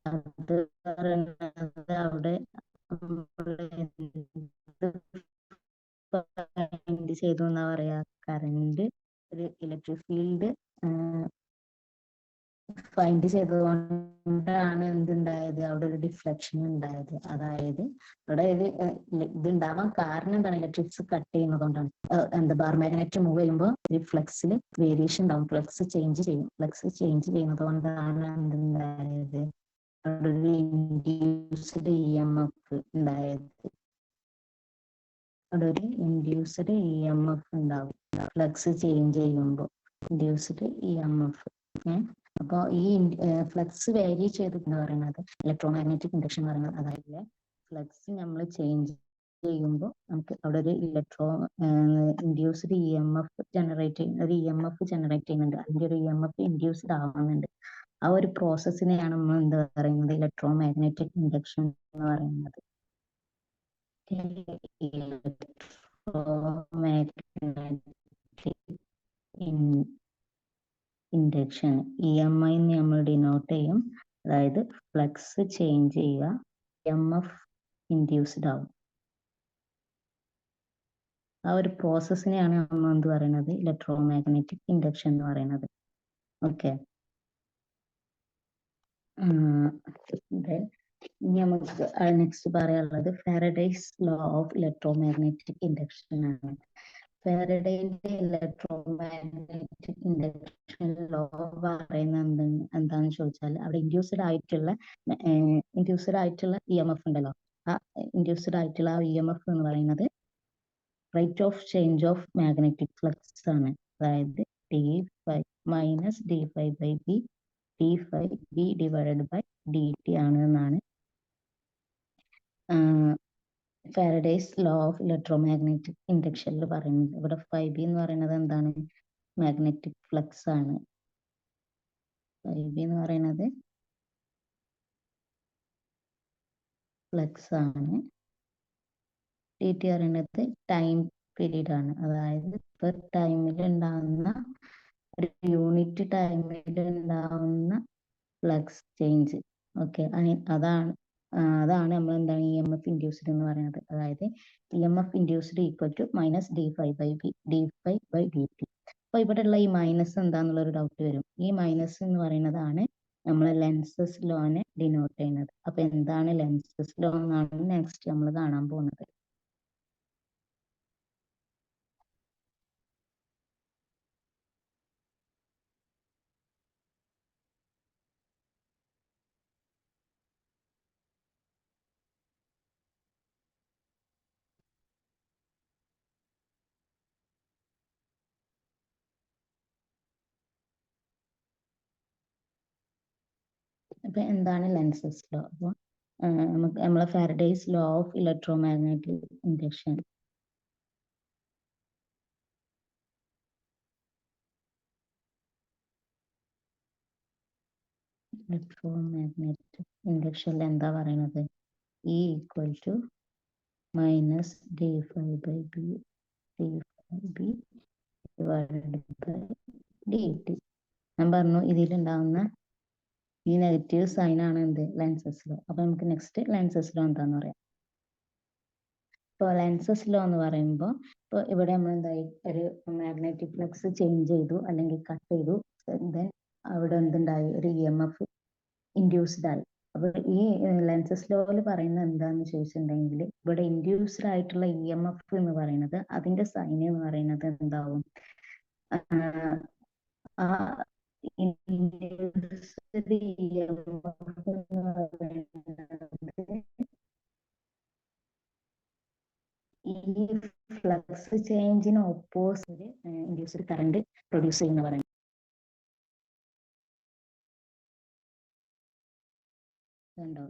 [SPEAKER 1] അത് പറയുന്നത് അവിടെ ചെയ്തു എന്നാ പറയാ, കറണ്ട് ഒരു ഇലക്ട്രിക് ഫീൽഡ് ഫൈൻഡ് ചെയ്തതുകൊണ്ടാണ് എന്തുണ്ടായത്, അവിടെ ഒരു ഡിഫ്ലക്ഷൻ ഉണ്ടായത്. അതായത് അവിടെ ഇതുണ്ടാവാൻ കാരണം എന്താണ്, ഇലക്ട്രിക്സ് കട്ട് ചെയ്യുന്നതുകൊണ്ടാണ്. എന്താ ബാർ മാഗ്നറ്റ് മൂവ് ചെയ്യുമ്പോൾ ഈ ഫ്ലക്സിൽ വേരിയേഷൻ ഉണ്ടാവും, ഫ്ലക്സ് ചേഞ്ച് ചെയ്യുന്നത് കൊണ്ടാണ് എന്തുണ്ടായത്, അവിടെ ഒരു ഇൻഡ്യൂസ്ഡ് EMF ഉണ്ടായത്. അവിടെ ഒരു ഇൻഡ്യൂസ്ഡ് EMF ഉണ്ടാവും ഫ്ലക്സ് ചേഞ്ച് ചെയ്യുമ്പോൾ, ഇൻഡ്യൂസ്ഡ് EMF. അപ്പൊ ഈ ഫ്ലക്സ് വേരി ചെയ്തെന്ന് പറയുന്നത് ഇലക്ട്രോമാഗ്നറ്റിക് ഇൻഡക്ഷൻ പറയുന്നത്. അതായത് ഫ്ലക്സ് നമ്മൾ ചേഞ്ച് ചെയ്യുമ്പോൾ നമുക്ക് അവിടെ ഒരു ഇൻഡ്യൂസ്ഡ് EMF ജനറേറ്റ് ചെയ്യുന്നുണ്ട്. അതിന്റെ ഒരു EMF ഇൻഡ്യൂസ്ഡ് ആവുന്നുണ്ട്. ആ ഒരു പ്രോസസ്സിനെയാണ് നമ്മൾ എന്താ പറയുന്നത്, ഇലക്ട്രോമാഗ്നറ്റിക് ഇൻഡക്ഷൻ എന്ന് പറയുന്നത്. ഇൻഡക്ഷൻ EMI നമ്മൾ ഡിനോട്ട് ചെയ്യും. അതായത് ഫ്ലക്സ് ചേഞ്ച് ചെയ്യുക, EMF ഇൻഡ്യൂസ്ഡ് ആവും. ആ ഒരു പ്രോസസ്സിനെയാണ് നമ്മൾ എന്ത് പറയുന്നത്, ഇലക്ട്രോമാഗ്നറ്റിക് ഇൻഡക്ഷൻ എന്ന് പറയുന്നത്. ഓക്കെ, നമുക്ക് നെക്സ്റ്റ് പറയാനുള്ളത് Faraday's law of electromagnetic induction ആണ്. ഫാരഡേയുടെ ഇലക്ട്രോമാഗ്നറ്റിക് ഇൻഡക്ഷൻ ലോ പറയുന്നത് എന്താണെന്ന് ചോദിച്ചാൽ, അവിടെ ഇൻഡ്യൂസ്ഡ് ആയിട്ടുള്ള EMF ഉണ്ടല്ലോ, ആ ഇൻഡ്യൂസ്ഡ് ആയിട്ടുള്ള ആ EMF എന്ന് പറയുന്നത് rate of change of magnetic flux ആണ്. അതായത് d5 - d5/b d5b divided by dt ആണ് എന്നാണ് ഫാരഡേസ് ലോ ഓഫ് ഇലക്ട്രോമാഗ്നറ്റിക് ഇൻഡക്ഷനിൽ പറയുന്നത്. ഇവിടെ 5b എന്ന് പറയുന്നത് എന്താണ്, മാഗ്നറ്റിക് ഫ്ലക്സ് ആണ്. 5b എന്ന് പറയുന്നത് ഫ്ലക്സ് ആണ്. dt പറയുന്നത് ടൈം പീരീഡ് ആണ്. അതായത് പെർ ടൈമിൽ ഉണ്ടാകുന്ന, ഒരു യൂണിറ്റ് ടൈമിൽ ഉണ്ടാകുന്ന ഫ്ലക്സ് ചേഞ്ച്. ഓക്കെ, അതാണ് നമ്മൾ എന്താണ് EMF ഇൻഡ്യൂസ്ഡ് എന്ന് പറയുന്നത്. അതായത് EMF induced equal to -d5/dt. അപ്പൊ ഇവിടെ ഉള്ള ഈ മൈനസ് എന്താന്നുള്ള ഒരു ഡൗട്ട് വരും. ഈ മൈനസ് എന്ന് പറയുന്നതാണ് നമ്മളെ ലെൻസസ് ലോനെ ഡിനോട്ട് ചെയ്യുന്നത്. അപ്പൊ എന്താണ് ലെൻസസ് ലോ എന്നാണ് നെക്സ്റ്റ് നമ്മൾ കാണാൻ പോകുന്നത്. അപ്പൊ എന്താണ് ലെൻസസ് ലോ? അപ്പൊ നമുക്ക് നമ്മളെ Faraday's law of electromagnetic induction. Electromagnetic ഇൻഡക്ഷനിൽ എന്താ പറയുന്നത്, E equal to -d5/b divided by dt. ഞാൻ പറഞ്ഞു ഇതിലുണ്ടാവുന്ന ഈ നെഗറ്റീവ് സൈൻ ആണ് എന്ത്, ലെൻസസ് ലോ. അപ്പൊ നമുക്ക് നെക്സ്റ്റ് ലെൻസസ് ലോ എന്താന്ന് പറയാം. ഇപ്പോൾ ലെൻസസ് ലോ എന്ന് പറയുമ്പോൾ, ഇപ്പോൾ ഇവിടെ നമ്മൾ എന്തായി, ഒരു മാഗ്നറ്റിക് ഫ്ലക്സ് ചേഞ്ച് ചെയ്തു അല്ലെങ്കിൽ കട്ട് ചെയ്തു, ദെൻ അവിടെ എന്തുണ്ടായി, ഒരു EMF ഇൻഡ്യൂസ്ഡ് ആയി. അപ്പൊ ഈ ലെൻസസ് ലോയിൽ പറയുന്നത് എന്താന്ന് ചോദിച്ചിട്ടുണ്ടെങ്കിൽ ഇവിടെ ഇൻഡ്യൂസ്ഡ് ആയിട്ടുള്ള EMF എന്ന് പറയുന്നത് അതിന്റെ സൈൻ എന്ന് പറയുന്നത് എന്താവും? ആ ഇൻഡ്യൂസ്ഡ് EMF എന്ന് പറയുന്നത് ഈ ഫ്ലക്സ് ചേഞ്ചിന് ഓപ്പോസിറ്റ് ഇൻഡ്യൂസ്ഡ് കറണ്ട് പ്രൊഡ്യൂസ് ചെയ്യുന്ന പറയുന്നത്.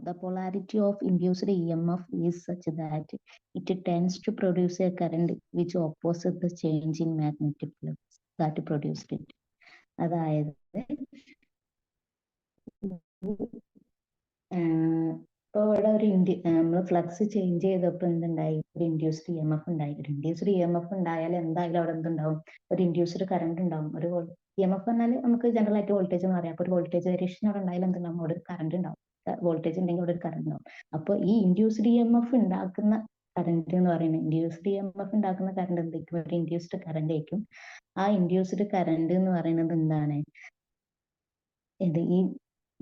[SPEAKER 1] The polarity of induced EMF is such that it tends to produce a current which opposes the change in magnetic flux that produced it. അതായത് ഇപ്പോൾ ഇവിടെ ഒരു നമ്മൾ ഫ്ലക്സ് ചേഞ്ച് ചെയ്തപ്പോൾ എന്തുണ്ടായി? ഒരു ഇൻഡ്യൂസ്ഡ് EMF ഉണ്ടായി. ഒരു ഇൻഡ്യൂസ്ഡ് EMF ഉണ്ടായാൽ എന്തായാലും അവിടെ എന്തുണ്ടാവും? ഒരു ഇൻഡ്യൂസ്ഡ് കറണ്ട് ഉണ്ടാവും. ഒരു EMF പറഞ്ഞാൽ നമുക്ക് ജനറൽ ആയിട്ട് വോൾട്ടേജ് എന്ന് പറയാം. അപ്പോൾ ഒരു വോൾട്ടേജ് വേരിയേഷൻ അവിടെ ഉണ്ടായാലും എന്തുണ്ടാവും? അവിടെ ഒരു കറണ്ട് ഉണ്ടാവും. വോൾട്ടേജ് ഉണ്ടെങ്കിൽ അവിടെ ഒരു കറണ്ട് ഉണ്ടാവും. അപ്പോൾ ഈ ഇൻഡ്യൂസ്ഡ് EMF ഉണ്ടാക്കുന്ന കറണ്ട് എന്ന് പറയുന്നത്, ഇൻഡ്യൂസ്ഡ് EMF ഉണ്ടാക്കുന്ന കറണ്ട് എന്തായിരിക്കും? ഒരു ഇൻഡ്യൂസ്ഡ് കറണ്ട് ആയിരിക്കും. ആ ഇൻഡ്യൂസ്ഡ് കറണ്ട് എന്ന് പറയുന്നത് എന്താണ്? ഈ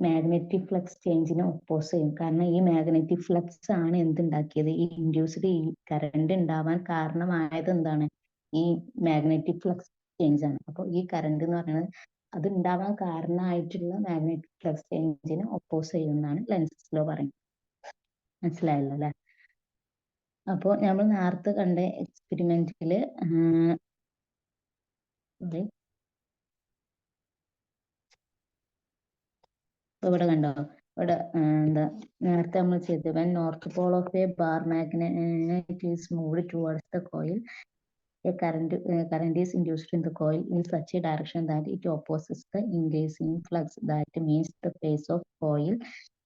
[SPEAKER 1] മാഗ്നറ്റിക് ഫ്ലക്സ് ചേഞ്ചിനെ ഒപ്പോസ് ചെയ്യും. കാരണം ഈ മാഗ്നറ്റിക് ഫ്ലക്സ് ആണ് എന്തുണ്ടാക്കിയത്? ഈ ഇൻഡ്യൂസ്ഡ് ഈ കറണ്ട് ഉണ്ടാവാൻ കാരണമായത് എന്താണ്? ഈ മാഗ്നറ്റിക് ഫ്ലക്സ് ചേഞ്ച് ആണ്. അപ്പോൾ ഈ കറണ്ട് എന്ന് പറയുന്നത് അത് ഉണ്ടാവാൻ കാരണമായിട്ടുള്ള മാഗ്നറ്റിക് ഫ്ലക്സ് ചേഞ്ചിനെ ഒപ്പോസ് ചെയ്യുമെന്നാണ് ലെൻസസ് ലോ പറയുന്നത്. മനസ്സിലായല്ലോ അല്ലെ? അപ്പോൾ നമ്മൾ നേരത്തെ കണ്ട എക്സ്പെരിമെന്റില് ഇവിടെ കണ്ടോ? ഇവിടെ എന്താ നേരത്തെ നമ്മൾ ചെയ്തത്, when north pole of a bar magnet is moved towards the coil, a current is induced in the coil in such a direction that it opposes the increasing flux. That means the face of coil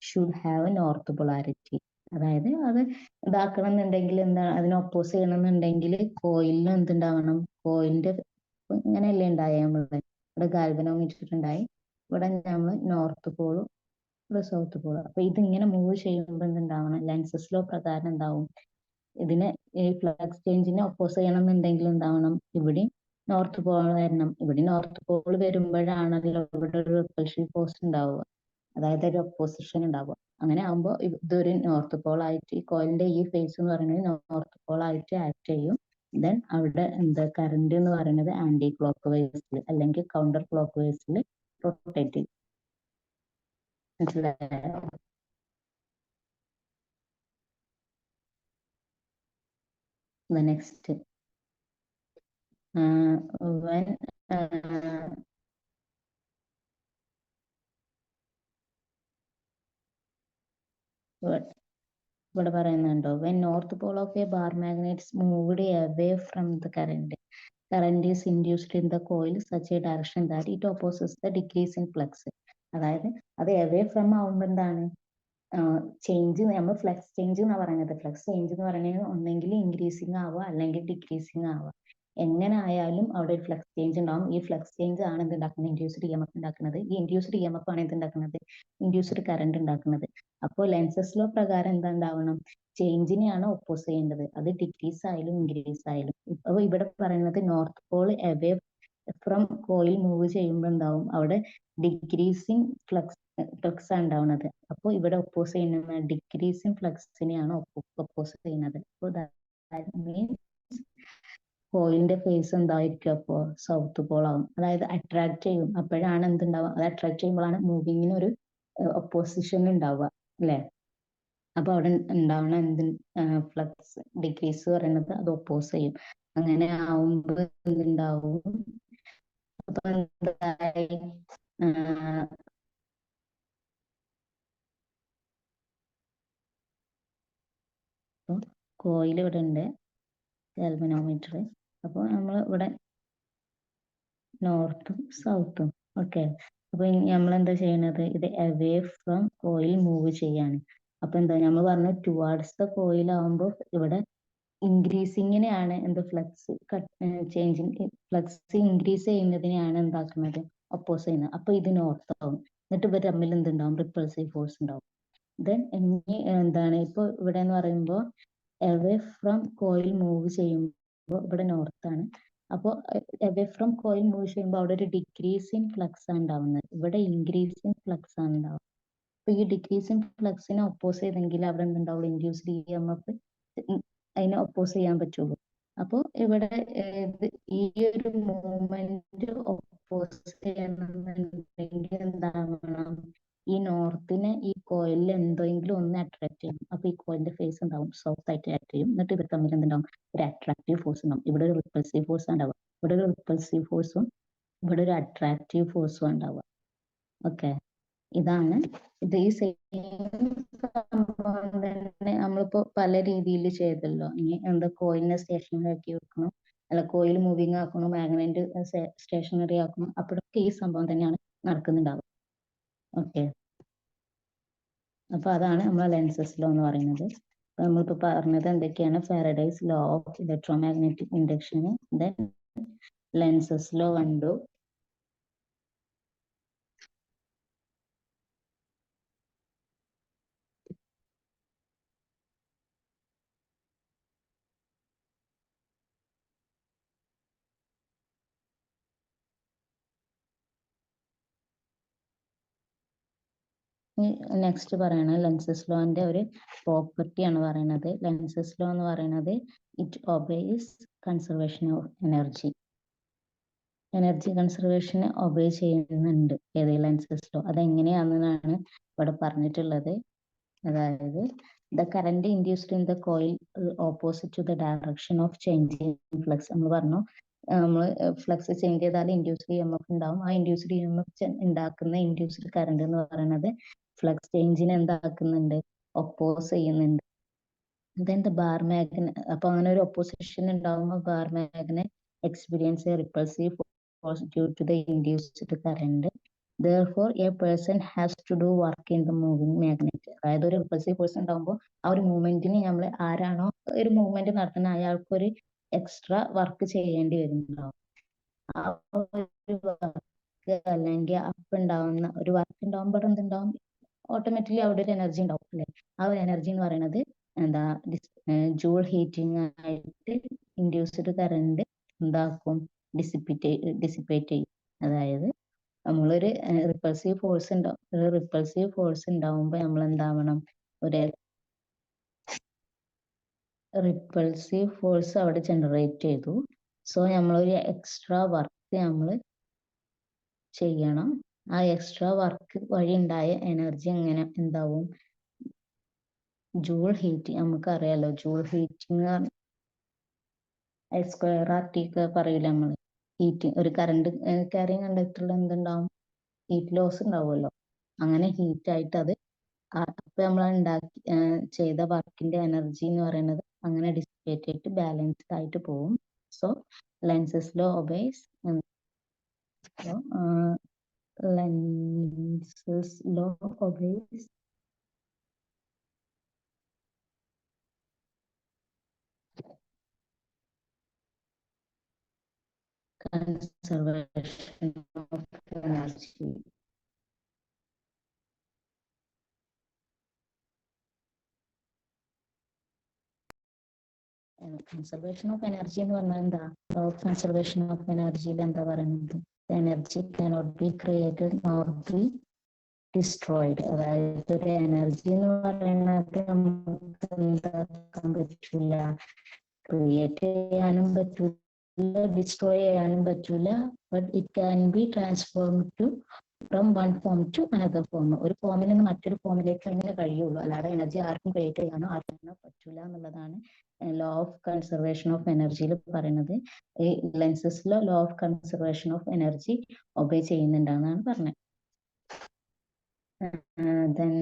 [SPEAKER 1] should have north polarity. അതായത് അത് ഇതാക്കണം എന്നുണ്ടെങ്കിൽ എന്താ, അതിനെ oppose ചെയ്യണമെന്നുണ്ടെങ്കിൽ കോയിലിന് എന്തുണ്ടാവണം? കോയിലിന്റെ ഇങ്ങനെയല്ലേ ഉണ്ടായ നമ്മള് ഇവിടെ ഗാൽവനോമീറ്റർ ഉണ്ടായി, ഇവിടെ നമ്മൾ നോർത്ത് പോളും ഇവിടെ സൗത്ത് പോളും. അപ്പൊ ഇതിങ്ങനെ മൂവ് ചെയ്യുമ്പോൾ എന്തുണ്ടാവണം? ലെൻസസ് ലോ പ്രകാരം എന്താവും? ഇതിനെ ഈ ഫ്ലക്സ് ചേഞ്ചിനെ ഒപ്പോസ് ചെയ്യണമെന്നുണ്ടെങ്കിൽ എന്താവണം? ഇവിടെ നോർത്ത് പോൾ വരണം. ഇവിടെ നോർത്ത് പോൾ വരുമ്പോഴാണല്ലോ ഇവിടെ ഒരു റിപ്പൽഷൻ ഫോഴ്സ് ഉണ്ടാവുക, അതായത് ഒരു ഒപ്പോസിഷൻ ഉണ്ടാവുക. അങ്ങനെ ആകുമ്പോൾ ഇതൊരു നോർത്ത് പോൾ ആയിട്ട്, ഈ കോയിലിന്റെ ഈ ഫേസ് എന്ന് പറയുന്നത് നോർത്ത് പോൾ ആയിട്ട് ആക്ട് ചെയ്യും. ദെൻ അവിടെ എന്താ കറണ്ട് എന്ന് പറയുന്നത് ആന്റി ക്ലോക്ക് വൈസിൽ അല്ലെങ്കിൽ കൗണ്ടർ ക്ലോക്ക് വൈസിൽ റൊട്ടേറ്റ് ചെയ്യും. മനസ്സിലായോ? The next when ഇവിടെ പറയുന്നുണ്ടോ? when north pole of a bar magnet is moved away from the current is induced in the coil such a direction that it opposes the decrease in flux. അതായത് അത് away from ആവുമ്പോൾ എന്താണ്? Change, നമ്മൾ flux change എന്നാ പറയുന്നത്. Flux change എന്ന് പറയുന്നത് ഒന്നെങ്കിൽ ഇൻക്രീസിങ് ആവുക അല്ലെങ്കിൽ ഡിക്രീസിങ് ആവുക. എങ്ങനെ ആയാലും അവിടെ ഒരു ഫ്ലക്സ് ചേഞ്ച് ഉണ്ടാവും. ഈ ഫ്ലക്സ് ചേഞ്ച് ആണ് എന്തുണ്ടാക്കുന്നത്? ഇൻഡ്യൂസ്ഡ് EMF ഉണ്ടാക്കുന്നത്. ഈ ഇൻഡ്യൂസ്ഡ് EMF ആണ് എന്തുണ്ടാക്കുന്നത്? ഇൻഡ്യൂസ്ഡ് കറണ്ട് ഉണ്ടാക്കുന്നത്. അപ്പോൾ ലെൻസസ് ലോ പ്രകാരം എന്താ ഉണ്ടാവണം? ചേഞ്ചിനെയാണ് ഒപ്പോസ് ചെയ്യേണ്ടത്. അത് ഡിക്രീസ് ആയാലും ഇൻക്രീസ് ആയാലും. അപ്പോൾ ഇവിടെ പറയുന്നത് north Paul away from coil move ചെയ്യുമ്പോൾ എന്താവും? അവിടെ ഡിക്രീസിങ് ഫ്ലക്സ് ആണ് ഉണ്ടാവുന്നത്. അപ്പോൾ ഇവിടെ ഒപ്പോസ് ചെയ്യുന്ന ഡിക്രീസിങ് ഫ്ലക്സിനെയാണ് ഒപ്പോസ് ചെയ്യുന്നത്. അപ്പോൾ മീൻസ് കോയിലിന്റെ ഫേസ് എന്തായിരിക്കും? അപ്പോൾ സൗത്ത് പോൾ ആവും. അതായത് അട്രാക്ട് ചെയ്യും. അപ്പോഴാണ് എന്തുണ്ടാവുക? അത് അട്രാക്ട് ചെയ്യുമ്പോഴാണ് മൂവിങ്ങിന് ഒരു ഒപ്പോസിഷൻ ഉണ്ടാവുക അല്ലെ? അപ്പൊ അവിടെ ഉണ്ടാവണ ഫ്ലക്സ് ഡിക്രീസ് പറയുന്നത് അത് ഒപ്പോസ് ചെയ്യും. അങ്ങനെ ആവുമ്പോൾ എന്തുണ്ടാവും? അപ്പൊ എന്തായി? കോയിൽ ഇവിടെ ഉണ്ട്, ഗാൽവനോമീറ്റർ. അപ്പോൾ നമ്മൾ ഇവിടെ നോർത്തും സൗത്തും ഓക്കെ. അപ്പൊ നമ്മൾ എന്താ ചെയ്യണത്? ഇത് അവേ ഫ്രം കോയിൽ മൂവ് ചെയ്യാണ്. അപ്പൊ എന്താ നമ്മൾ പറഞ്ഞ ടുവാർഡ്സ് ദ കോയിൽ ആവുമ്പോൾ ഇവിടെ ഇൻക്രീസിങ്ങിനെയാണ് എന്ത് ഫ്ലക്സ് ചേഞ്ചിങ് ഫ്ലക്സ് ഇൻക്രീസ് ചെയ്യുന്നതിനെയാണ് എന്താക്കുന്നത്? ഒപ്പോസ് ചെയ്യുന്നത്. അപ്പൊ ഇത് നോർത്ത് ആവും. എന്നിട്ട് ഇവർ തമ്മിൽ എന്തുണ്ടാവും? റിപ്പൾസീവ് ഫോഴ്സ് ഉണ്ടാവും. ദെൻ ഇനി എന്താണ്? ഇപ്പൊ ഇവിടെ എന്ന് പറയുമ്പോൾ അവേ ഫ്രം കോയിൽ മൂവ് ചെയ്യുമ്പോൾ ഇവിടെ നോർത്ത് ആണ്. അപ്പോൾ അവേ ഫ്രം കോയിൽ മൂവ് ചെയ്യുമ്പോൾ അവിടെ ഒരു ഡിക്രീസിങ് ഫ്ലക്സ് ആണ് ഉണ്ടാവുന്നത്. ഇവിടെ ഇൻക്രീസിങ് ഫ്ലക്സ് ആണ് ഉണ്ടാവുക. അപ്പൊ ഈ ഡിക്രീസിങ് ഫ്ലക്സിനെ ഒപ്പോസ് ചെയ്തെങ്കിൽ അവിടെ എന്തുണ്ടാവുള്ളൂ, ഇൻഡ്യൂസ്ഡ് EMF അതിനെ ഒപ്പോസ് ചെയ്യാൻ പറ്റുള്ളൂ. അപ്പോൾ ഇവിടെ ഈ ഒരു മൂവ്മെന്റ് ഒപ്പോസ് ചെയ്യണമെന്നുണ്ടെങ്കിൽ എന്താവണം, ഈ നോർത്തിനെ ഈ കോയിലിൽ എന്തെങ്കിലും ഒന്ന് അട്രാക്ട് ചെയ്യും. അപ്പൊ ഈ കോയിലിന്റെ ഫേസ് ഉണ്ടാവും സൗത്ത് ആയിട്ട് ആക്ട് ചെയ്യും. എന്നിട്ട് ഇവർ തമ്മിൽ എന്തുണ്ടാവും, ഒരു അട്രാക്റ്റീവ് ഫോഴ്സ് ഉണ്ടാവും. ഇവിടെ ഒരു റിപ്പൾസീവ് ഫോഴ്സ് ഉണ്ടാവുക, ഇവിടെ ഒരു റിപ്പൾസീവ് ഫോഴ്സും ഇവിടെ ഒരു അട്രാക്റ്റീവ് ഫോഴ്സും ഉണ്ടാവുക. ഓക്കെ, ഇതാണ് ഇത്. ഈ സെയിം സംഭവം തന്നെ നമ്മളിപ്പോ പല രീതിയിൽ ചെയ്തല്ലോ. ഇനി എന്താ, കോയിലിനെ സ്റ്റേഷനറി ആക്കി വെക്കണം, അല്ല കോയിൽ മൂവിങ് ആക്കണം, മാഗ്നറ്റ് സ്റ്റേഷനറി ആക്കണം. അപ്പോഴൊക്കെ ഈ സംഭവം തന്നെയാണ് നടക്കുന്നുണ്ടാവുക. ഓക്കെ, അപ്പൊ അതാണ് നമ്മളെ ലെൻസസ് ലോ എന്ന് പറയുന്നത്. നമ്മളിപ്പോ പറഞ്ഞത് എന്തൊക്കെയാണ്, Faraday's law of electromagnetic induction, then Lenz's law കണ്ടു. നെക്സ്റ്റ് പറയണ ലെൻസസ് ലോന്റെ ഒരു പ്രോപ്പർട്ടി ആണ് പറയുന്നത്. ലെൻസസ് ലോ എന്ന് പറയുന്നത് it obeys conservation of energy. Energy conservation obey ചെയ്യുന്നുണ്ട് ഏത് ലെൻസസ് ലോ. അതെങ്ങനെയാണെന്നാണ് ഇവിടെ പറഞ്ഞിട്ടുള്ളത്. അതായത് the current induced in the coil opposite to the direction of changing flux. നമ്മൾ പറഞ്ഞു, നമ്മൾ ഫ്ലക്സ് ചേഞ്ച് ചെയ്താൽ ഇൻഡ്യൂസ്ഡ് EMF ഉണ്ടാവും. ആ ഇൻഡ്യൂസ്ഡ് EMF ഉണ്ടാക്കുന്ന ഇൻഡ്യൂസ്ഡ് കറന്റ് എന്ന് പറയുന്നത് ഫ്ലക്സ് ചേഞ്ചിനെ എന്താക്കുന്നുണ്ട്, ഒപ്പോസ് ചെയ്യുന്നുണ്ട്. ദെൻ ദ ബാർ മാഗ്നറ്റ്, അപ്പൊ അങ്ങനെ ഒരു ഒപ്പോസിഷൻ ഉണ്ടാകുമ്പോൾ bar magnet experience a repulsive force due to the induced current. Therefore, a person has to do work in the moving magnet. അതായത് ഒരു റിപ്പൾസീവ് ഫോഴ്സ് ഉണ്ടാകുമ്പോൾ ആ ഒരു മൂവ്മെന്റിന് നമ്മൾ ആരാണോ ഒരു മൂവ്മെന്റ് നടത്തുന്ന അയാൾക്ക് ഒരു എക്സ്ട്രാ വർക്ക് ചെയ്യേണ്ടി വരുന്നുണ്ടാവും. ആ ഒരു വർക്ക് അല്ലെങ്കിൽ അപ്പ് ഉണ്ടാവുന്ന ഒരു വർക്ക് ഉണ്ടാകുമ്പോൾ എന്തുണ്ടാവും, ഓട്ടോമാറ്റിക്കലി അവിടെ ഒരു എനർജി ഉണ്ടാവും അല്ലെ. ആ ഒരു എനർജി എന്ന് പറയുന്നത് എന്താ, ജൂൾ ഹീറ്റിംഗ് ആയിട്ട് ഇൻഡ്യൂസ്ഡ് കറന്റ് എന്താക്കും, ഡിസിപ്പേറ്റ് ചെയ്യും. അതായത് നമ്മളൊരു റിപ്പൾസീവ് ഫോഴ്സ് ഉണ്ടാവും, ഒരു റിപ്പൾസീവ് ഫോഴ്സ് ഉണ്ടാവുമ്പോൾ നമ്മൾ എന്താവണം, ഒരു റിപ്പൾസീവ് ഫോഴ്സ് അവിടെ ജനറേറ്റ് ചെയ്തു. സോ നമ്മളൊരു എക്സ്ട്രാ വർക്ക് നമ്മൾ ചെയ്യണം. ആ എക്സ്ട്രാ വർക്ക് വഴി ഉണ്ടായ എനർജി എങ്ങനെ എന്താവും, ജൂൾ ഹീറ്റിംഗ്. നമുക്കറിയാലോ ജൂൾ ഹീറ്റിംഗ് സ്ക്വയർ RT പറയൂല നമ്മള്. ഹീറ്റിംഗ് ഒരു കറണ്ട് ക്യാരിങ് കണ്ടക്ടറിൽ എന്തുണ്ടാവും, ഹീറ്റ് ലോസ് ഉണ്ടാവുമല്ലോ. അങ്ങനെ ഹീറ്റ് ആയിട്ട് അത് അപ്പൊ നമ്മൾ ഉണ്ടാക്കി ചെയ്ത വർക്കിന്റെ എനർജി എന്ന് പറയുന്നത് അങ്ങനെ ഡിസിപ്പേറ്റ് ആയിട്ട് ബാലൻസ്ഡ് ആയിട്ട് പോകും. So Lenz's law obeys lenses law obeys conservation of energy. Conservation of energy എന്ന് പറഞ്ഞാൽ എന്താ, കൺസർവേഷൻ ഓഫ് എനർജിയിൽ എന്താ പറയുന്നത്, energy cannot be created nor be destroyed. അതായത് ഒരു എനർജി എന്ന് പറയുന്നത് നമുക്ക് എന്താക്കാൻ പറ്റില്ല, ക്രിയേറ്റ് ചെയ്യാനും പറ്റില്ല, ഡിസ്ട്രോയ് ചെയ്യാനും പറ്റില്ല. But it can be transformed to from one form to another form. ഒരു ഫോമിൽ നിന്ന് മറ്റൊരു ഫോമിലേക്ക് അങ്ങനെ കഴിയുള്ളൂ. അല്ലാതെ എനർജി ആർക്കും ക്രിയേറ്റ് ചെയ്യാനോ ആർക്കാനോ പറ്റില്ല എന്നുള്ളതാണ് ലോ ഓഫ് കൺസർവേഷൻ ഓഫ് എനർജിയിൽ പറയുന്നത്. ഈ ലെൻസസിലോ law of conservation of energy obey ചെയ്യുന്നുണ്ടെന്നാണ് പറഞ്ഞത്. then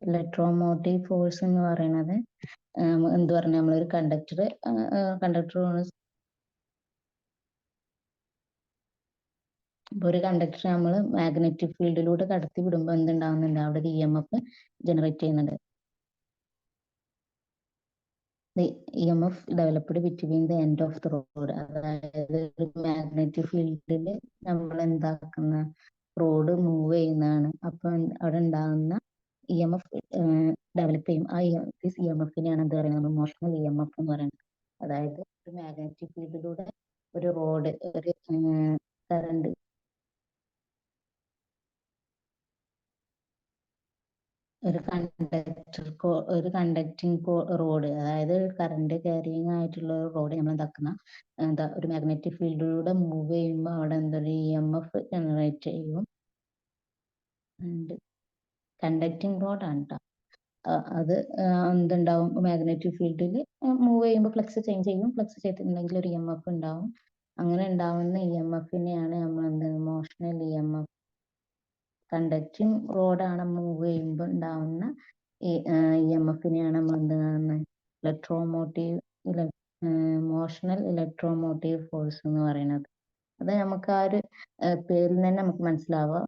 [SPEAKER 1] ഇലക്ട്രോമോട്ടീവ് ഫോഴ്സ് എന്ന് പറയുന്നത് എന്ത് പറഞ്ഞ, നമ്മളൊരു കണ്ടക്ടർ ഒരു കണ്ടക്ടർ നമ്മൾ മാഗ്നറ്റിക് ഫീൽഡിലൂടെ കടത്തി വിടുമ്പോൾ എന്തുണ്ടാവുന്നുണ്ട്, അവിടെ ഒരു EMF ജനറേറ്റ് ചെയ്യുന്നുണ്ട്. The EMF developed between the end of the rod. അതായത് ഒരു മാഗ്നറ്റിക് ഫീൽഡിൽ നമ്മൾ എന്താക്കുന്ന, റോഡ് മൂവ് ചെയ്യുന്നതാണ്. അപ്പൊ അവിടെ ഉണ്ടാകുന്ന EMF ഡെവലപ്പ് ചെയ്യും. ആ EMF-നെയാണ് എന്ത് പറയുന്നത്, മോഷണൽ EMF എന്ന് പറയുന്നത്. അതായത് ഒരു മാഗ്നറ്റിക് ഫീൽഡിലൂടെ ഒരു റോഡ് ഒരു കറണ്ട് ഒരു കണ്ടക്ടിങ് റോഡ്, അതായത് കറണ്ട് ക്യാരിങ് ആയിട്ടുള്ള ഒരു റോഡ് നമ്മൾ എന്താക്കുന്ന എന്താ ഒരു മാഗ്നറ്റിക് ഫീൽഡിലൂടെ മൂവ് ചെയ്യുമ്പോൾ അവിടെ എന്തൊരു EMF ജനറേറ്റ് ചെയ്യും. കണ്ടക്ടിങ് റോഡാണ് കേട്ടോ. അത് എന്തുണ്ടാവും, മാഗ്നറ്റിക് ഫീൽഡിൽ മൂവ് ചെയ്യുമ്പോൾ ഫ്ലക്സ് ചേഞ്ച് ചെയ്യും. ഫ്ലക്സ് ചെയ്തിട്ടുണ്ടെങ്കിൽ ഒരു EMF ഉണ്ടാവും. അങ്ങനെ ഉണ്ടാവുന്ന EMF-നെയാണ് നമ്മൾ എന്ത് മോഷണൽ EMF. കണ്ടക്ടിങ് റോഡാണ് മൂവ് ചെയ്യുമ്പോൾ ഉണ്ടാവുന്ന EMF-നെയാണ് നമ്മൾ എന്ത് കാണുന്നത് മോഷണൽ ഇലക്ട്രോമോട്ടീവ് ഫോഴ്സ് എന്ന് പറയുന്നത്. അത് നമുക്ക് ആ ഒരു പേരിൽ തന്നെ നമുക്ക് മനസ്സിലാവുക.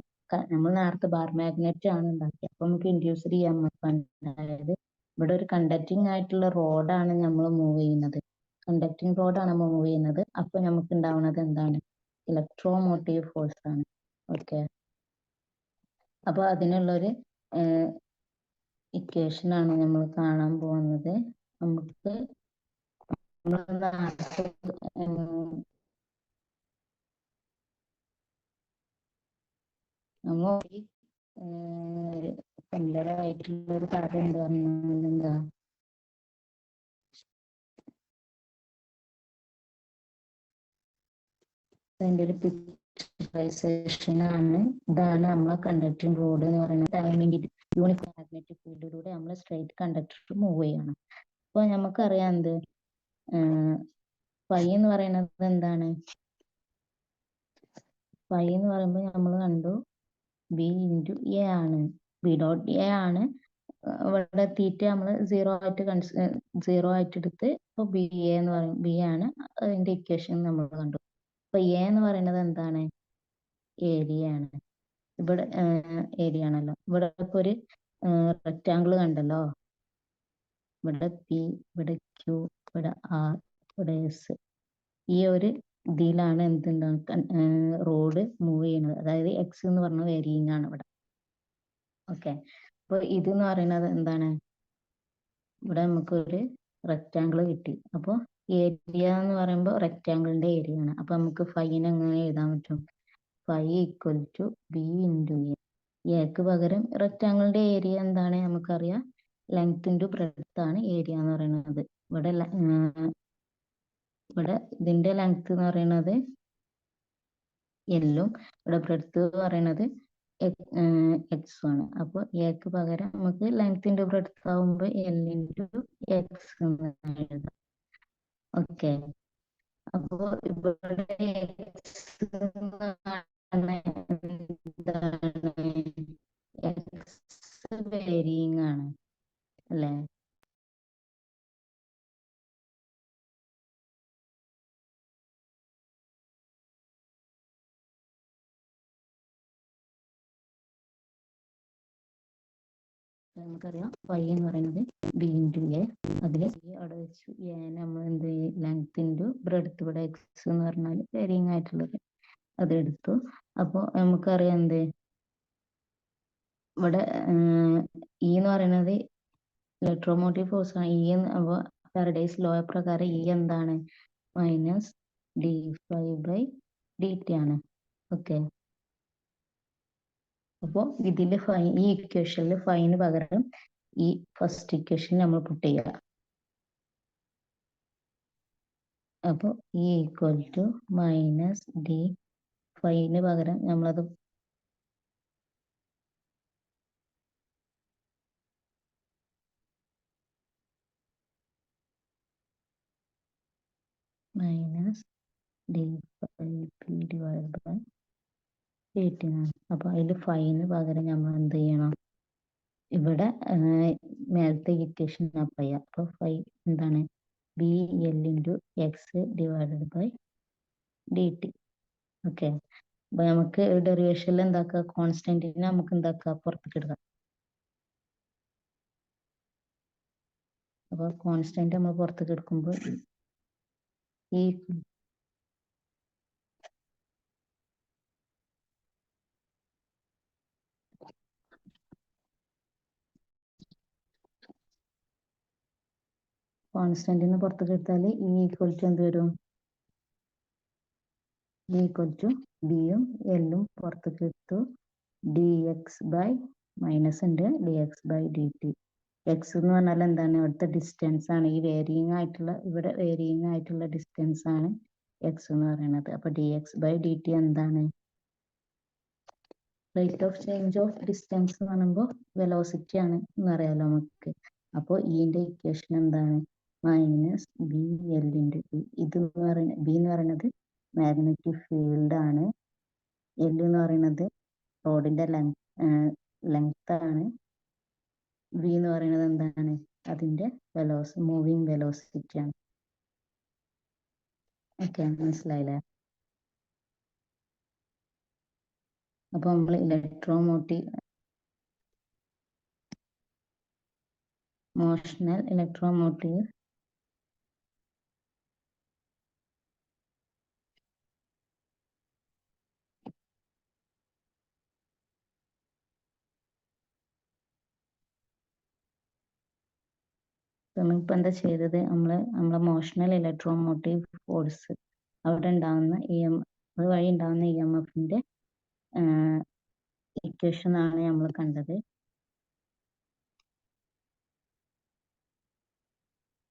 [SPEAKER 1] നമ്മൾ നേരത്തെ ബാർ മാഗ്നറ്റ് ആണ് ഉണ്ടാക്കിയത്, അപ്പൊ നമുക്ക് ഇൻഡ്യൂസ്ഡ് EMF ആണ്. അതായത് ഇവിടെ ഒരു കണ്ടക്ടിങ് ആയിട്ടുള്ള റോഡാണ് നമ്മൾ മൂവ് ചെയ്യുന്നത്. കണ്ടക്ടിങ് റോഡാണ് മൂവ് ചെയ്യുന്നത്. അപ്പൊ നമുക്ക് ഉണ്ടാവുന്നത് എന്താണ്, ഇലക്ട്രോമോട്ടീവ് ഫോഴ്സ് ആണ്. ഓക്കെ, അപ്പൊ അതിനുള്ളൊരു ഇക്വേഷൻ ആണ് നമ്മൾ കാണാൻ പോകുന്നത്. നമുക്ക് സുന്ദരമായിട്ടുള്ള ഒരു കഥ ഉണ്ട് പറഞ്ഞാൽ എന്താ, അതിന്റെ ഒരു പിക്ചറൈസേഷൻ ആണ്. ഇതാണ് നമ്മളെ കണ്ടക്ടിങ് റോഡ് എന്ന് പറയുന്നത്. ടൈമിംഗ് യൂണിഫോം മാഗ്നറ്റിക് ഫീൽഡിലൂടെ നമ്മൾ സ്ട്രൈറ്റ് കണ്ടക്ടർ മൂവ് ചെയ്യണം. അപ്പൊ നമുക്കറിയാം എന്ത് ഫൈ എന്ന് പറയുന്നത് എന്താണ്, ഫൈ എന്ന് പറയുമ്പോൾ നമ്മൾ കണ്ടു ബി ഇൻറ്റു എ ആണ്. ബി ഡോട്ട് എ ആണ്. ഇവിടെ തീറ്റ നമ്മൾ സീറോ ആയിട്ട് എടുത്ത് ഇപ്പൊ ബി എ എന്ന് പറയും, ബി ആണ് അതിന്റെ ഇക്വേഷൻ നമ്മൾ കണ്ടു. അപ്പൊ എ എന്ന് പറയുന്നത് എന്താണ്, ഏരിയ ആണ്. ഇവിടെ ഏരിയ ആണല്ലോ. ഇവിടെ ഇപ്പൊ ഒരു റെക്റ്റാങ്കിൾ കണ്ടല്ലോ. ഇവിടെ പി, ഇവിടെ ക്യൂ, ഇവിടെ ആർ, ഇവിടെ എസ്. ഈ ഒരു ഇതിലാണ് എന്തുണ്ടാകും റോഡ് മൂവ് ചെയ്യുന്നത്. അതായത് എക്സ് എന്ന് പറഞ്ഞ വേരിയിങ് ആണ് ഇവിടെ. ഓക്കെ, അപ്പൊ ഇത് എന്ന് പറയുന്നത് എന്താണ്, ഇവിടെ നമുക്കൊരു റെക്റ്റാങ്കിൾ കിട്ടി. അപ്പോൾ ഏരിയ എന്ന് പറയുമ്പോൾ റെക്റ്റാങ്കിളിന്റെ ഏരിയ ആണ്. അപ്പൊ നമുക്ക് ഫൈനെ എങ്ങനെ എഴുതാൻ പറ്റും, phi equal to B into A. എക്ക് പകരം റെക്റ്റാങ്കിളിന്റെ ഏരിയ എന്താണ് നമുക്കറിയാം, ലെങ്ത് ഇൻറ്റു ബ്രെഡ്ത്ത് ആണ് ഏരിയ എന്ന് പറയുന്നത്. ഇവിടെ ഇതിന്റെ ലെങ്ത് എന്ന് പറയുന്നത് എല്ലും ഇവിടെ ബ്രെഡ്ത്ത് എന്ന് പറയുന്നത് എക്സ് ആണ്. അപ്പോൾ എക്ക് പകരം നമുക്ക് ലെങ്ത് ഇൻറ്റു ബ്രെഡ്ത്ത് ആവുമ്പോൾ എൽ ഇൻറ്റു എക്സ് എന്ന് എഴുതാം. ഓക്കെ, അപ്പോ ഇവിടെ എക്സ് വേരിയിങ് ആണ് അല്ലേ. നമുക്കറിയാം ഫൈ എന്ന് പറയുന്നത് ബി ഇൻറ്റു എ. അതിൽ അവിടെ വെച്ചു എ നമ്മൾ എന്ത് ലെങ്ത് ഇൻറ്റു ബ്രെഡ്ത്ത്, ഇവിടെ എക്സ് എന്ന് പറഞ്ഞാൽ വേരിയിങ് ആയിട്ടുള്ളത് അതെടുത്തു. അപ്പോൾ നമുക്കറിയാം എന്ത് ഇവിടെ ഇ എന്ന് പറയുന്നത് ഇലക്ട്രോമോട്ടീവ് ഫോഴ്സ് ആണ്. ഇ അപ്പോൾ ഫാരഡേസ് ലോ പ്രകാരം ഇ എന്താണ്, minus D phi by D T ആണ്. ഓക്കെ, അപ്പോൾ ഇതിൽ ഫൈ, ഈ ഇക്വേഷനിൽ ഫൈന് പകരം ഈ ഫസ്റ്റ് ഇക്വേഷൻ നമ്മൾ പുട്ട് ചെയ്യുക. അപ്പോൾ E equal to minus D ഫൈന് പകരം നമ്മളത് minus D phi P divide by D T ആണ്. അപ്പോൾ അതിൽ ഫൈന് പകരം നമ്മൾ എന്ത് ചെയ്യണം, ഇവിടെ മേലത്തെ ഇക്വേഷൻ അപ്ലൈ ചെയ്യാം. അപ്പോൾ ഫൈ എന്താണ്, B L into X divided by D T. Okay, അപ്പൊ നമുക്ക് ഡെറിവേഷനിൽ എന്താക്കുക, കോൺസ്റ്റന്റിനെ നമുക്ക് എന്താക്കുക പുറത്തേക്ക് എടുക്കാം. അപ്പൊ കോൺസ്റ്റന്റ് നമ്മൾ പുറത്തേക്ക് എടുക്കുമ്പോൾ ഈ കോൺസ്റ്റന്റിന് പുറത്തേക്ക് എടുത്താൽ ഇ ഈക്വൽ ടു എന്ത് വരും? ഇ ഈക്വൽ ടു ബിയും എല്ലും പുറത്തേക്ക് എടുത്തു. ഡി എക്സ് ബൈ മൈനസ് ഉണ്ട് D X by D T. X എന്ന് പറഞ്ഞാൽ എന്താണ്? ഇവിടുത്തെ ഡിസ്റ്റൻസ് ആണ്. ഈ വേരിയിങ് ആയിട്ടുള്ള ഇവിടെ വേരിയിങ് ആയിട്ടുള്ള ഡിസ്റ്റൻസ് ആണ് എക്സ് എന്ന് പറയുന്നത്. അപ്പൊ d X by D t എന്താണ്? Rate of change of distance എന്ന് പറയുമ്പോൾ വെലോസിറ്റി ആണ് എന്ന് അറിയാലോ നമുക്ക്. അപ്പോൾ ഇതിന്റെ ഇക്വേഷൻ എന്താണ്? Minus B L into B. ഇത് എന്ന് പറയുന്നത് ബി എന്ന് പറയുന്നത് മാഗ്നറ്റിക് ഫീൽഡ് ആണ്. എൽ എന്ന് പറയുന്നത് റോഡിന്റെ ലെങ്ത് ആണ്. വി എന്ന് പറയുന്നത് എന്താണ്? അതിന്റെ മൂവിങ് വെലോസിറ്റി ആണ്. ഓക്കെ, മനസ്സിലായില്ലേ? അപ്പൊ നമ്മൾ മോഷണൽ ഇലക്ട്രോമോട്ടീവ് ഇപ്പൊ എന്താ ചെയ്തത്? നമ്മളെ മോഷണൽ ഇലക്ട്രോമോട്ടീവ് ഫോഴ്സ് അവിടെ ഉണ്ടാകുന്ന അതുവഴി ഉണ്ടാകുന്ന ഇ എം എഫിന്റെ ഇക്വേഷൻ ആണ് നമ്മൾ കണ്ടത്.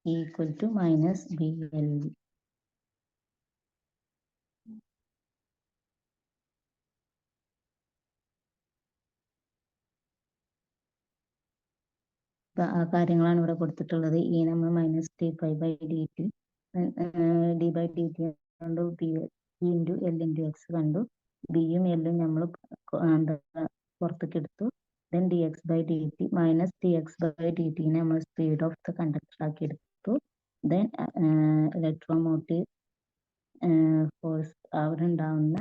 [SPEAKER 1] Equal to minus B L V. ആ കാര്യങ്ങളാണ് ഇവിടെ കൊടുത്തിട്ടുള്ളത്. ഈ നമ്മൾ minus t pi by D t d by D t കണ്ടു. B into L into x കണ്ടു. ബിയും എല്ലും നമ്മൾ പുറത്തേക്ക് എടുത്തു. Then d X by D t minus d X by d ടിനെ നമ്മൾ സ്പീഡ് ഓഫ് ദ കണ്ടക്ടർ ആക്കി എടുത്തു. ദെൻ ഇലക്ട്രോമോട്ടീവ് ഫോഴ്സ് അവിടെ ഉണ്ടാവുന്ന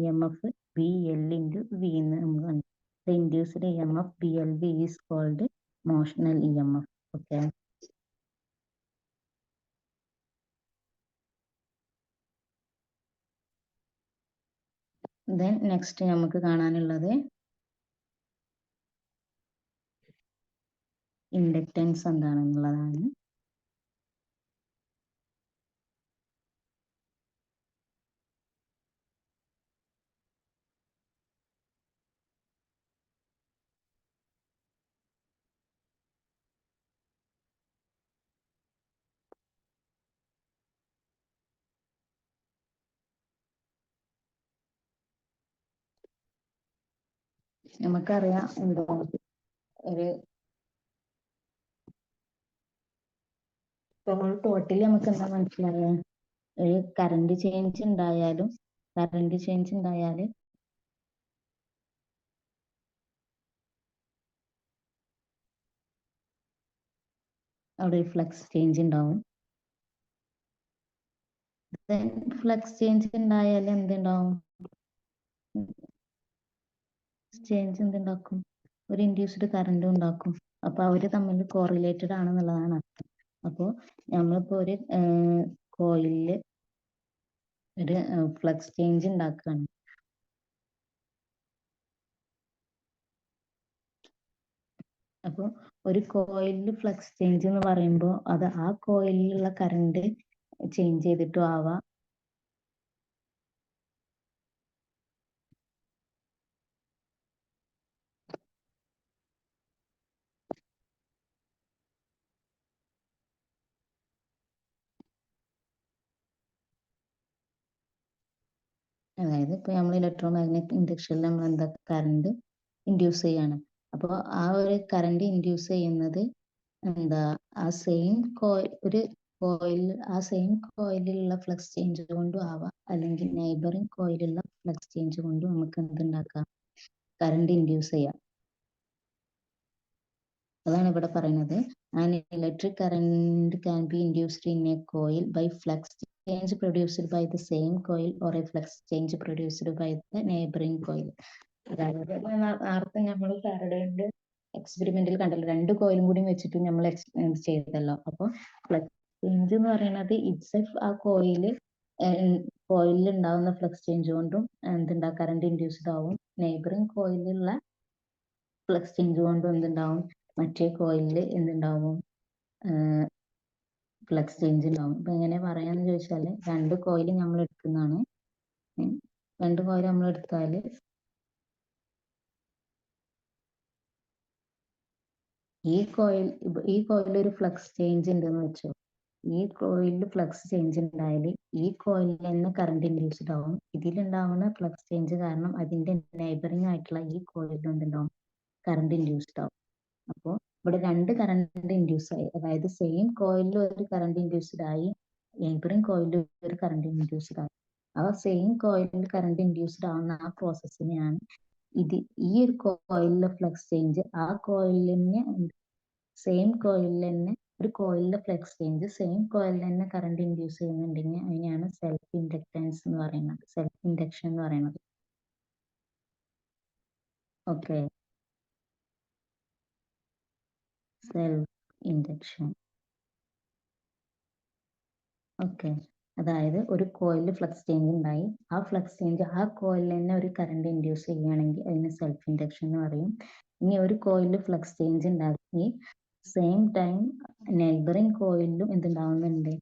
[SPEAKER 1] E M F B L into V എന്ന് നമ്മൾ കണ്ടു. The induced EMF BLV is called motional EMF. Okay. Then next നമുക്ക് കാണാനുള്ളത് ഇൻഡക്റ്റൻസ് എന്താണെന്നുള്ളതാണ്. നമുക്കറിയാം എന്താ ഒരു ടോട്ടലി നമുക്ക് എന്താ മനസ്സിലായ ഒരു കറണ്ട് ചേഞ്ച് ഉണ്ടായാൽ അവിടെ ഒരു ഫ്ലക്സ് ചേഞ്ച് ഉണ്ടാവും. ഫ്ലക്സ് ചേഞ്ച് ഉണ്ടായാൽ എന്തുണ്ടാവും? ചേഞ്ച് എന്തുണ്ടാക്കും? ഒരു ഇൻഡ്യൂസ്ഡ് കറണ്ട് ഉണ്ടാക്കും. അപ്പൊ അവര് തമ്മിൽ കോറിലേറ്റഡ് ആണെന്നുള്ളതാണ് അർത്ഥം. അപ്പോൾ നമ്മളിപ്പോ ഒരു കോയിലില് ഒരു ഫ്ലക്സ് ചേഞ്ച് ഉണ്ടാക്കുകയാണ്. അപ്പോൾ ഒരു കോയിലിൽ ഫ്ലക്സ് ചേഞ്ച് എന്ന് പറയുമ്പോൾ അത് ആ കോയിലുള്ള കറണ്ട് ചേഞ്ച് ചെയ്തിട്ടും ആവാം. അതായത് ഇപ്പൊ നമ്മൾ ഇലക്ട്രോ മാഗ്നറ്റിക് ഇൻഡക്ഷനിൽ നമ്മൾ എന്താ കറണ്ട് ഇൻഡ്യൂസ് ചെയ്യാണ്. അപ്പോൾ ആ ഒരു കറണ്ട് ഇൻഡ്യൂസ് ചെയ്യുന്നത് എന്താ ആ സെയിം കോയിലുള്ള ഫ്ലക്സ് ചേഞ്ച് കൊണ്ടും ആവാം, അല്ലെങ്കിൽ നെയ്ബറിങ് കോയിലുള്ള ഫ്ലക്സ് ചേഞ്ച് കൊണ്ടും നമുക്ക് എന്തുണ്ടാക്കാം? കറണ്ട് ഇൻഡ്യൂസ് ചെയ്യാം. അതാണ് ഇവിടെ പറയുന്നത്. An electric current can be induced in a coil by flux change produced by the same coil or a flux change produced by the neighboring coil. അതായത് നേരത്തെ നമ്മൾ ഫാരഡേയുടെ എക്സ്പെരിമെന്റിൽ കണ്ടല്ലോ, 2 കോയിലും കൂടി വെച്ചിട്ട് നമ്മൾ ചെയ്തല്ലോ. അപ്പോൾ ഫ്ലക്സ് ചേഞ്ച് എന്ന് പറയുന്നത് ഇറ്റ്സെൽഫ് ആ കോയിലിൽ ഉണ്ടാവുന്ന ഫ്ലക്സ് ചേഞ്ച് കൊണ്ടും കറണ്ട് ഇൻഡ്യൂസ്ഡ് ആവും. നെയ്ബറിങ് കോയിലുള്ള ഫ്ലക്സ് ചേഞ്ച് കൊണ്ടും എന്തുണ്ടാവും? മറ്റേ കോയിലിൽ എന്തുണ്ടാവും? ഫ്ലക്സ് ചേഞ്ച് ഉണ്ടാവും. ഇപ്പൊ എങ്ങനെ പറയാന്ന് ചോദിച്ചാൽ, രണ്ട് കോയിൽ നമ്മൾ എടുക്കുന്നതാണ്. രണ്ട് കോയിൽ നമ്മൾ എടുത്താൽ ഈ കോയിൽ ഒരു ഫ്ലക്സ് ചേഞ്ച് ഉണ്ടെന്ന് വെച്ചോ. ഈ കോയിലിൽ ഫ്ലക്സ് ചേഞ്ച് ഉണ്ടായാൽ ഈ കോയിലിൽ തന്നെ കറണ്ട് ഇൻഡ്യൂസ്ഡ് ആവും. ഇതിലുണ്ടാവുന്ന ഫ്ലക്സ് ചേഞ്ച് കാരണം അതിന്റെ നെയ്ബറിംഗ് ആയിട്ടുള്ള ഈ കോയിലിൽ എന്തുണ്ടാവും, കറണ്ട് ഇൻഡ്യൂസ്ഡ് ആവും. അപ്പോൾ ഇവിടെ രണ്ട് കറണ്ട് ഇൻഡ്യൂസ് ആയി, അതായത് സെയിം കോയിലിൽ ഒരു കറണ്ട് ഇൻഡ്യൂസ്ഡ് ആയി, നെയ്ബറിംഗ് കോയിലിൽ ഒരു കറണ്ട് ഇൻഡ്യൂസ്ഡ് ആയി. ആ സെയിം കോയിലിൽ കറണ്ട് ഇൻഡ്യൂസ്ഡ് ആവുന്ന ആ പ്രോസസ്സിനെയാണ് ഈ ഒരു കോയിലിലെ ഫ്ലക്സ് ചേഞ്ച് ആ കോയിലിനെ സെയിം കോയിലിൽ തന്നെ ഒരു കോയിലിലെ ഫ്ലക്സ് ചേഞ്ച് സെയിം കോയിലിൽ തന്നെ കറണ്ട് ഇൻഡ്യൂസ് ചെയ്യുന്നുണ്ടെങ്കിൽ അതിനെയാണ് സെൽഫ് ഇൻഡക്റ്റൻസ് എന്ന് പറയുന്നത്, സെൽഫ് ഇൻഡക്ഷൻ എന്ന് പറയുന്നത്. Okay, self induction. ഓക്കെ, അതായത് ഒരു കോയിലിൽ ഫ്ലക്സ് ചേഞ്ച് ഉണ്ടായി, ആ ഫ്ലക്സ് ചേഞ്ച് ആ കോയിലിൽ തന്നെ ഒരു കറണ്ട് ഇൻഡ്യൂസ് ചെയ്യുകയാണെങ്കിൽ അതിന് സെൽഫ് ഇൻഡക്ഷൻ എന്ന് പറയും. ഇനി ഒരു കോയിലിൽ ഫ്ലക്സ് ചേഞ്ച് ഉണ്ടാക്കി സെയിം ടൈം നെയ്ബറിംഗ് കോയിലിലും എന്തുണ്ടാവുന്നുണ്ട്,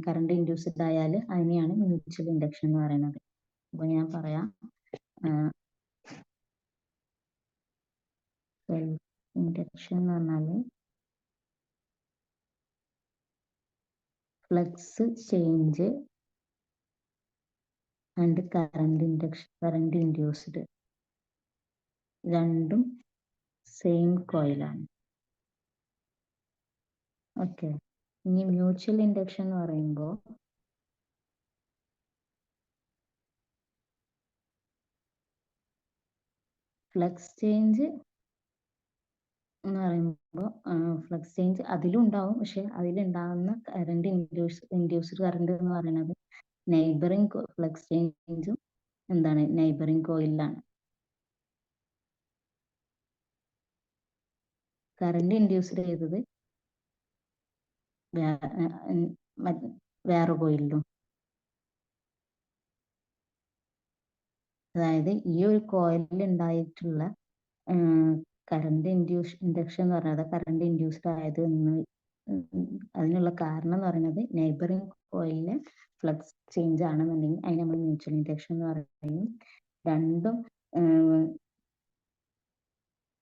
[SPEAKER 1] കറണ്ട് ഇൻഡ്യൂസ്ഡ് ആയാൽ അതിനെയാണ് മ്യൂച്വൽ ഇൻഡക്ഷൻ എന്ന് പറയുന്നത്. അപ്പൊ ഞാൻ പറയാം, സെൽഫ് ഇൻഡക്ഷൻ എന്ന് പറഞ്ഞാല് flux change and current induced രണ്ടും സെയിം കോയിലാണ്. ഓക്കെ, ഇനി മ്യൂച്വൽ ഇൻഡക്ഷൻ എന്ന് പറയുമ്പോൾ ഫ്ലക്സ് ചേഞ്ച് എന്ന് പറയുമ്പോൾ ഫ്ലക്സ് ചേഞ്ച് അതിലും ഉണ്ടാവും, പക്ഷെ അതിലുണ്ടാകുന്ന കറണ്ട് ഇൻഡ്യൂസ്ഡ് കറണ്ട് എന്ന് പറയുന്നത് നെയ്ബറിംഗ് ഫ്ലക്സ് ചേഞ്ചും എന്താണ്, നെയ്ബറിംഗ് കോയിലാണ്. കറണ്ട് ഇൻഡ്യൂസ്ഡ് ചെയ്തത് വേറെ കോയിലും. അതായത് ഈ ഒരു കോയിലിൽ ഉണ്ടായിട്ടുള്ള കറണ്ട് ഇൻഡക്ഷൻ എന്ന് പറയുന്നത് കറണ്ട് ഇൻഡ്യൂസ്ഡ് ആയത് എന്ന് അതിനുള്ള കാരണം എന്ന് പറയുന്നത് നെയ്ബറിംഗ് കോയിലിലെ ഫ്ലക്സ് ചേഞ്ച് ആണെന്നുണ്ടെങ്കിൽ അതിന് നമ്മൾ മ്യൂച്വൽ ഇൻഡക്ഷൻ എന്ന് പറയും. രണ്ടും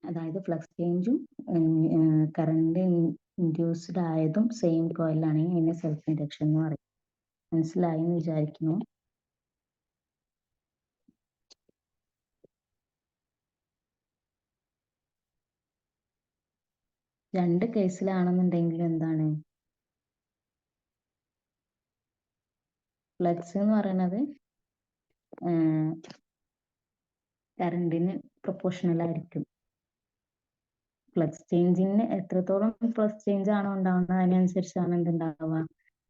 [SPEAKER 1] അതായത് ഫ്ലക്സ് ചേഞ്ചും കറണ്ട് ഇൻഡ്യൂസ്ഡ് ആയതും സെയിം കോയിലാണെങ്കിൽ അതിനെ സെൽഫ് ഇൻഡക്ഷൻ എന്ന് പറയും. മനസ്സിലായി എന്ന് വിചാരിക്കുന്നു. രണ്ട് കേസിലാണെന്നുണ്ടെങ്കിൽ എന്താണ്, ഫ്ലക്സ് എന്ന് പറയുന്നത് കറണ്ടിന് പ്രൊപ്പോർഷണൽ ആയിരിക്കും. ഫ്ലക്സ് ചേഞ്ചിന് എത്രത്തോളം ഫ്ലക്സ് ചേഞ്ച് ആണോ ഉണ്ടാവുന്നത് അതിനനുസരിച്ചാണ് എന്തുണ്ടാവുക,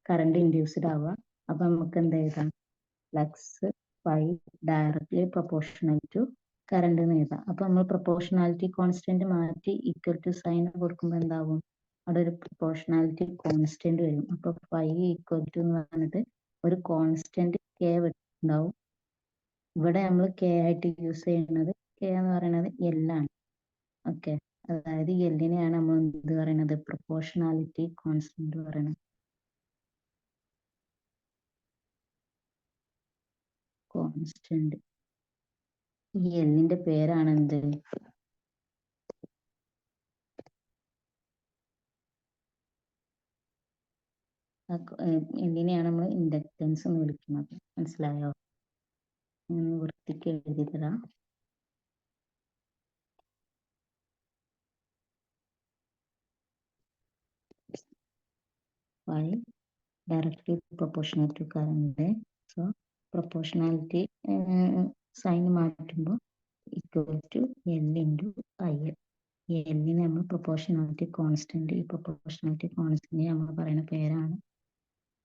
[SPEAKER 1] കറണ്ട് ഇൻഡ്യൂസ്ഡ് ആവുക. അപ്പൊ നമുക്ക് എന്ത് എഴുതാം, flux phi directly proportional to current എന്ന് എഴുതാം. അപ്പൊ നമ്മൾ പ്രൊപ്പോർഷണാലിറ്റി കോൺസ്റ്റന്റ് മാറ്റി ഈക്വൽ ടു സൈൻ കൊടുക്കുമ്പോൾ എന്താവും, അവിടെ ഒരു പ്രൊപ്പോർഷണാലിറ്റി കോൺസ്റ്റന്റ് വരും. അപ്പൊ ഫൈ ഈക്വൽ ടു എന്ന് പറഞ്ഞിട്ട് ഒരു കോൺസ്റ്റന്റ് കെ ഉണ്ടാവും. ഇവിടെ നമ്മൾ കെ ആയിട്ട് യൂസ് ചെയ്യുന്നത്, കെ എന്ന് പറയുന്നത് എൽ ആണ്. ഓക്കെ, അതായത് എല്ലിനെയാണ് നമ്മൾ എന്ത് പറയുന്നത്, പ്രൊപ്പോർഷണാലിറ്റി കോൺസ്റ്റന്റ് പറയുന്നത്. കോൺസ്റ്റന്റ് ഈ എല്ലിന്റെ പേരാണ് എന്ത്, എല്ലിനെയാണ് നമ്മൾ ഇൻഡക്റ്റൻസ് എന്ന് വിളിക്കുന്നത്. മനസ്സിലായോ? വൃത്തിക്ക് എഴുതി തരാം. Phi directly proportional to current. So proportionality sign മാറ്റുമ്പോൾ equal to L into I. L നമ്മൾ പ്രൊപ്പോർഷണാലിറ്റി കോൺസ്റ്റന്റ്, ഈ പ്രൊപ്പോർഷണാലിറ്റി കോൺസ്റ്റന്റ് നമ്മൾ പറയുന്ന പേരാണ്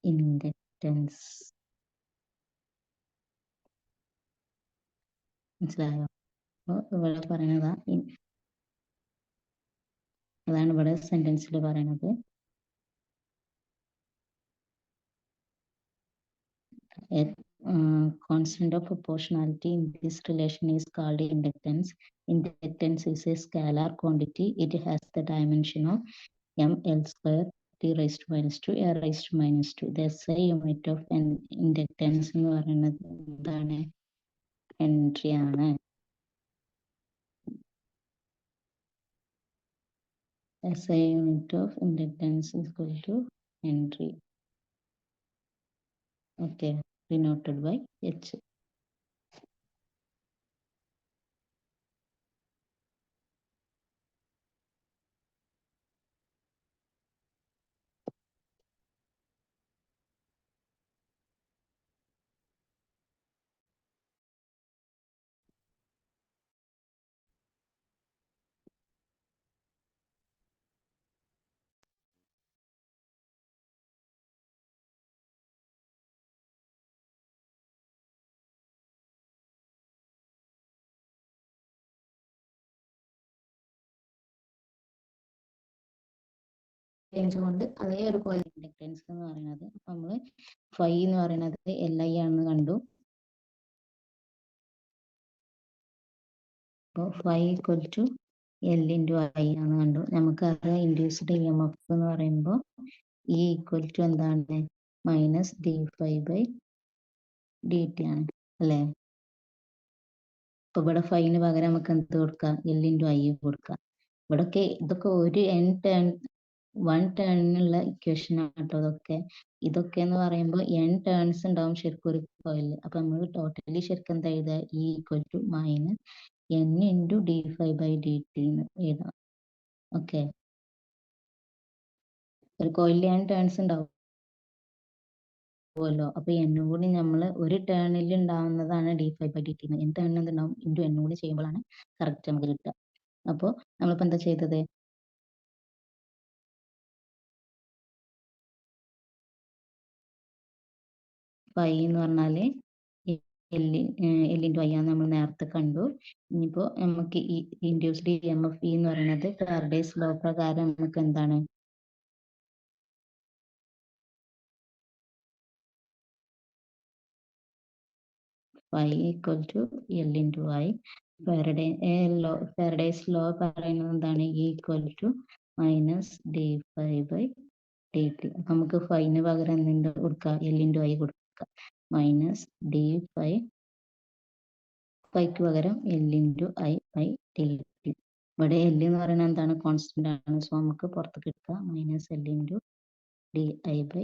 [SPEAKER 1] ഇൻഡക്റ്റൻസ്. മനസ്സിലായോ? അപ്പോൾ ഇവിടെ പറയുന്നത് അതാണ് ഇവിടെ സെന്റൻസിൽ പറയുന്നത്. constant of proportionality in this relation is called inductance. Inductance is a scalar quantity. It has the dimension of ml square t raised to minus 2 a raised to minus 2. The SI unit of inductance എന്ന് പറയുന്നത് എന്താണ്? Henry ആണ്. SI unit of inductance is equal to Henry. Okay, denoted by H. Range കൊണ്ട് അതേ ഒരു coil inductance എന്ന് പറയുന്നത് നമ്മൾ ഫൈ എന്ന് പറയുന്നത് LI ആണെന്ന് കണ്ടു. അപ്പോൾ phi equal to L into I ആണെന്ന് കണ്ടു. നമുക്ക് അത് ഇൻഡ്യൂസ്ഡ് EMF എന്ന് പറയുമ്പോൾ E ഈക്വൽ ടു എന്താണ്? മൈനസ് dφ/dt ആണ് അല്ലേ? അപ്പോൾ ഇവിടെ ഫൈന് പകരം നമുക്ക് എന്ത് കൊടുക്കാം? L ഇൻറ്റു I കൊടുക്കാം. ഇതൊക്കെ ഒരു വൺ ടേണിനുള്ള ഇക്വേഷൻ ആട്ടോ ഇതൊക്കെ എന്ന് പറയുമ്പോൾ n ടേൺസ് ഉണ്ടാവും ശരിക്കും ഒരു കോയിലിൽ. അപ്പൊ നമ്മൾ ടോട്ടലി ശരിക്കും എന്താ എഴുതുക? E equal to minus n into dφ/dt എന്ന് എഴുതാം. ഓക്കെ, ഒരു കോയിലിൽ n ടേൺസ് ഉണ്ടാവുമല്ലോ. അപ്പൊ n കൂടി നമ്മൾ ഒരു ടേണിൽ ഉണ്ടാവുന്നതാണ് dφ/dt. n ടേണിന് എന്തുണ്ടാവും? ഇൻറ്റു n കൂടി ചെയ്യുമ്പോഴാണ് കറക്റ്റ് നമുക്ക് കിട്ടുക. അപ്പോൾ നമ്മളിപ്പോൾ എന്താ ചെയ്തത്? ഫൈ എന്ന് പറഞ്ഞാല് L ഇൻറ്റു I ആണെന്ന് നമ്മൾ നേരത്തെ കണ്ടു. ഇനിയിപ്പോൾ നമുക്ക് ഈ ഇൻഡ്യൂസ്ഡ് EMF E എന്ന് പറയുന്നത് ഫാരഡേസ് ലോ പ്രകാരം നമുക്ക് എന്താണ്? Phi equal to L into I. Faraday's law പറയുന്നത് എന്താണ്? E equal to minus dφ/dt. നമുക്ക് ഫൈന് പകരം എന്തുണ്ട് കൊടുക്കുക? L ഇൻറ്റു I കൊടുക്കുക. മൈനസ് ഫൈക്ക് പകരം L ഇൻറ്റു I/dt. ഇവിടെ L എന്ന് പറയുന്നത് എന്താണ്? കോൺസ്റ്റന്റ് ആണ്. സോ നമുക്ക് പുറത്ത് കിട്ടുക minus L into di/dt.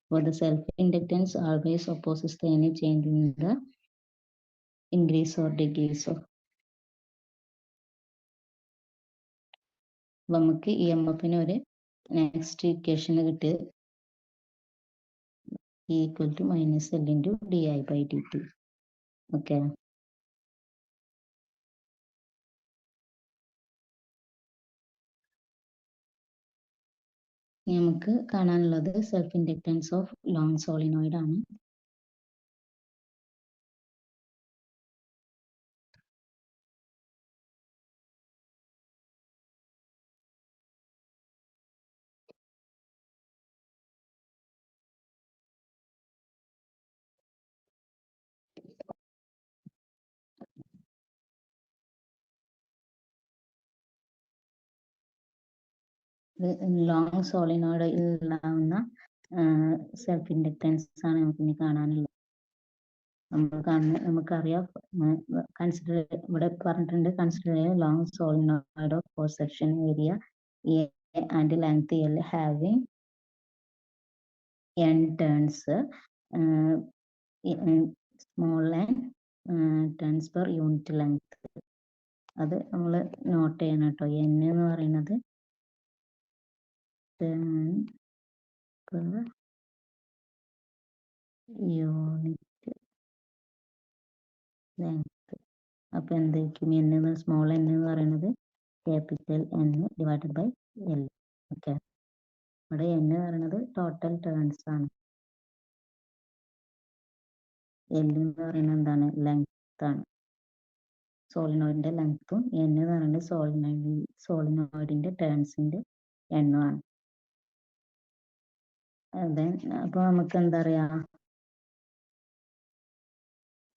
[SPEAKER 1] For the self-inductance always opposes the any change in the increase or decrease of. നമുക്ക് EMF-ന് ഒരു നെക്സ്റ്റ് ഇക്വേഷൻ കിട്ടിയത് E equal to minus L into di/dt. Okay, നമുക്ക് കാണാനുള്ളത് self inductance of long solenoid ആണ്. Long സോളിനോയിഡിൽ ഉണ്ടാവുന്ന self inductance ആണ് നമുക്ക് ഇനി കാണാനുള്ളത്. നമുക്കറിയാം, കൺസിഡർ ഇവിടെ പറഞ്ഞിട്ടുണ്ട്, consider long solenoid of cross section area A and length L having n turns, small n turns per unit length. അത് നമ്മൾ നോട്ട് ചെയ്യണം കേട്ടോ. n എന്ന് പറയുന്നത് ടേൺ പെർ യൂണിറ്റ് ലെങ്ത്. അപ്പൊ എന്തായിരിക്കും? സ്മോൾ n എന്ന് പറയുന്നത് capital N divided by L. Okay, ഇവിടെ n എന്ന് പറയുന്നത് ടോട്ടൽ ടേൺസ് ആണ്. L എന്ന് പറയുന്നത് എന്താണ്? ലെങ്ത് ആണ്. സോളിനോയിഡിന്റെ ലെങ്ത്തും n എന്ന് പറയുന്നത് സോളിനോയിഡിന്റെ ടേൺസിന്റെ എണ്ണമാണ്. അപ്പൊ നമുക്ക് എന്താ പറയാ,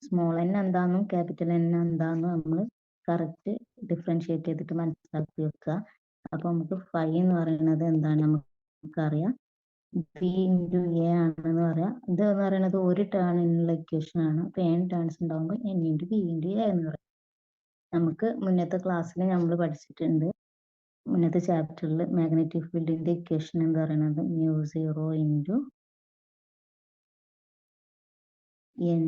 [SPEAKER 1] സ്മോൾ എൻ എന്താണെന്നും ക്യാപിറ്റൽ എൻ എന്താണെന്നും നമ്മൾ കറക്റ്റ് ഡിഫറൻഷിയേറ്റ് ചെയ്തിട്ട് മനസ്സിലാക്കി വെക്കുക. അപ്പൊ നമുക്ക് ഫൈ എന്ന് പറയുന്നത് എന്താണ് നമുക്കറിയാം, ബി ഇൻറ്റു എ ആണെന്ന് പറയാം. ഇത് എന്ന് പറയുന്നത് ഒരു ടേണിനുള്ള ഇക്വേഷൻ ആണ്. അപ്പൊ n ടേൺസ് ഉണ്ടാകുമ്പോൾ n into B into A എന്ന് പറയും. നമുക്ക് മുന്നത്തെ ക്ലാസ്സിൽ നമ്മൾ പഠിച്ചിട്ടുണ്ട്, മുന്നത്തെ ചാപ്റ്ററിൽ മാഗ്നറ്റിക് ഫീൽഡിന്റെ ഇക്വേഷൻ എന്ന് പറയുന്നത് μ0 into N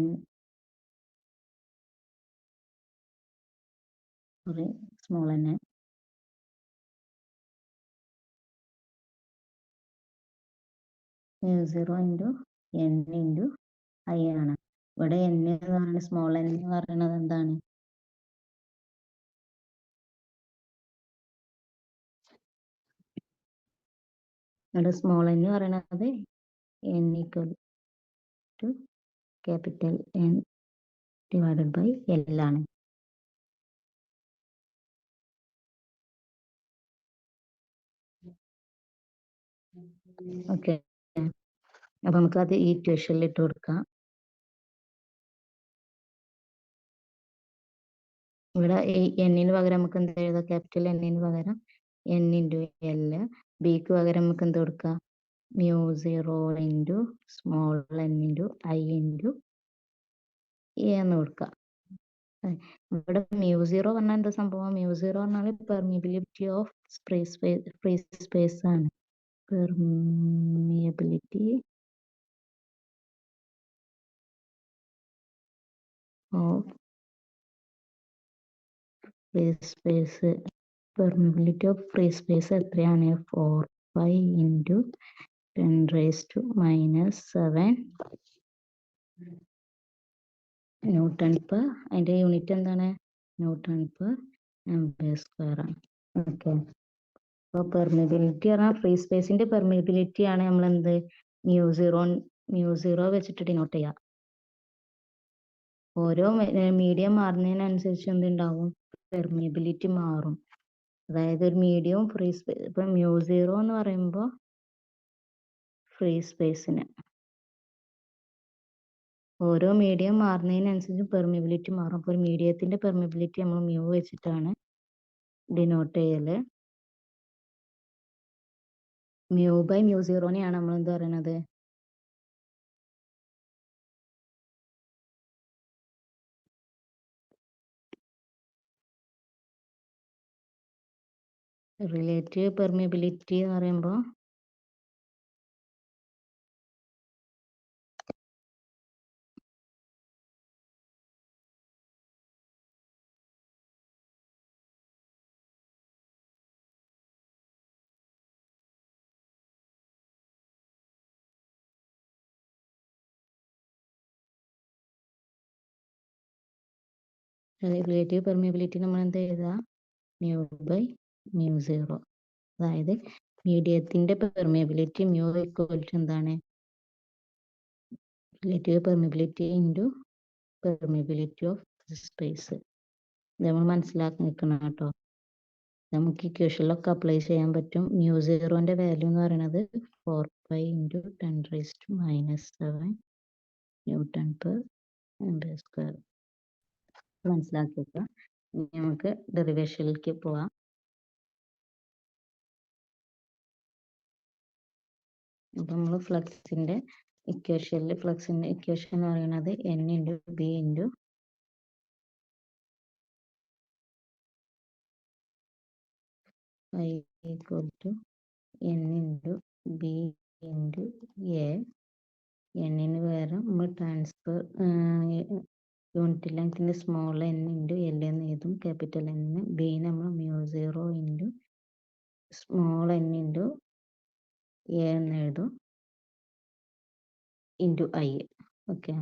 [SPEAKER 1] small n μ0 into N into I ആണ്. ഇവിടെ n എന്ന് പറയുന്നത് സ്മോൾ n എന്ന് പറയുന്നത് എന്താണ്, ഇവിടെ സ്മോൾ n എന്ന് പറയുന്നത് n equal to capital N divided by L ആണ്. ഓക്കെ, അപ്പൊ നമുക്ക് അത് ഈ ഇക്വേഷനിൽ ഇട്ട് കൊടുക്കാം. ഇവിടെ ഈ എന്നിന് പകരം നമുക്ക് എന്താ എഴുതാം, ക്യാപിറ്റൽ എന്നിന് പകരം n ഇൻറ്റു എൽ. ബിക്ക് പകരം നമുക്ക് എന്ത് കൊടുക്കാം, μ0 into small n into I into A എന്ന് കൊടുക്കാം. ഇവിടെ μ0 പറഞ്ഞാൽ എന്താ സംഭവം, μ0 പറഞ്ഞാൽ പെർമിയബിലിറ്റി ഓഫ് ഫ്രീ സ്പേസ് ആണ്. Permeability of free space, permeability of free space എത്രയാണ്, 4π ഇൻറ്റു 10⁻⁻⁷ ന്യൂട്ടൺ പെർ, അതിന്റെ യൂണിറ്റ് എന്താണ്, ന്യൂട്ടൺ പെർ ആംപിയർ സ്ക്വയർ ആണ്. ഓക്കെ, അപ്പോൾ പെർമിയബിലിറ്റി പറഞ്ഞാൽ ഫ്രീ സ്പേസിന്റെ പെർമിയബിലിറ്റി ആണ് നമ്മൾ എന്ത് μ0 വെച്ചിട്ട് ഡിനോട്ട് ചെയ്യുക. ഓരോ മീഡിയം മാറുന്നതിനനുസരിച്ച് എന്തുണ്ടാവും, പെർമിയബിലിറ്റി മാറും. അതായത് ഒരു മീഡിയം ഫ്രീ സ്പേസ്, ഇപ്പൊ μ0 എന്ന് പറയുമ്പോൾ ഫ്രീ സ്പേസിന് ഓരോ മീഡിയം മാറുന്നതിനനുസരിച്ച് പെർമിയബിലിറ്റി മാറും. അപ്പോൾ ഒരു മീഡിയത്തിന്റെ പെർമിയബിലിറ്റി നമ്മൾ മ്യൂ വെച്ചിട്ടാണ് ഡിനോട്ട് ചെയ്യല്. μ/μ0നെയാണ് നമ്മൾ എന്ത് പറയുന്നത്, റിലേറ്റീവ് പെർമിയബിലിറ്റി എന്ന് പറയുമ്പോൾ റിലേറ്റീവ് പെർമിയബിലിറ്റി നമ്മൾ എന്ത് ചെയ്താ μ/μ0, അതായത് മീഡിയത്തിന്റെ പെർമിയബിലിറ്റി മ്യൂ ഈക്വൽ ടു എന്താണ്, relative permeability into permeability of space. ഇത് നമ്മൾ മനസ്സിലാക്കി നിൽക്കണം കേട്ടോ. നമുക്ക് ഇക്വേഷനിലൊക്കെ അപ്ലൈ ചെയ്യാൻ പറ്റും. μ0ന്റെ വാല്യൂ എന്ന് പറയുന്നത് 4π into 10⁻⁷ newton per ampere square. മനസ്സിലാക്കി വെക്കുക. നമുക്ക് ഡെറിവേഷനിലേക്ക് പോവാം. അപ്പൊ നമ്മൾ ഫ്ലക്സിന്റെ ഇക്വേഷനിൽ ഫ്ലക്സിന്റെ ഇക്വേഷൻ എന്ന് പറയുന്നത് n into B into I equal to n into B into A. എന്നിന് പകരം നമ്മൾ ട്രാൻസ്ഫർ യൂണിറ്റ് ലെങ്ത്തിന്റെ സ്മോൾ n ഇൻറ്റു എൽ എന്ന് എഴുതും. ക്യാപിറ്റൽ എന്നിന് ബി നമ്മൾ μ0 into small n into A എന്ന് എഴുതും into I. Okay,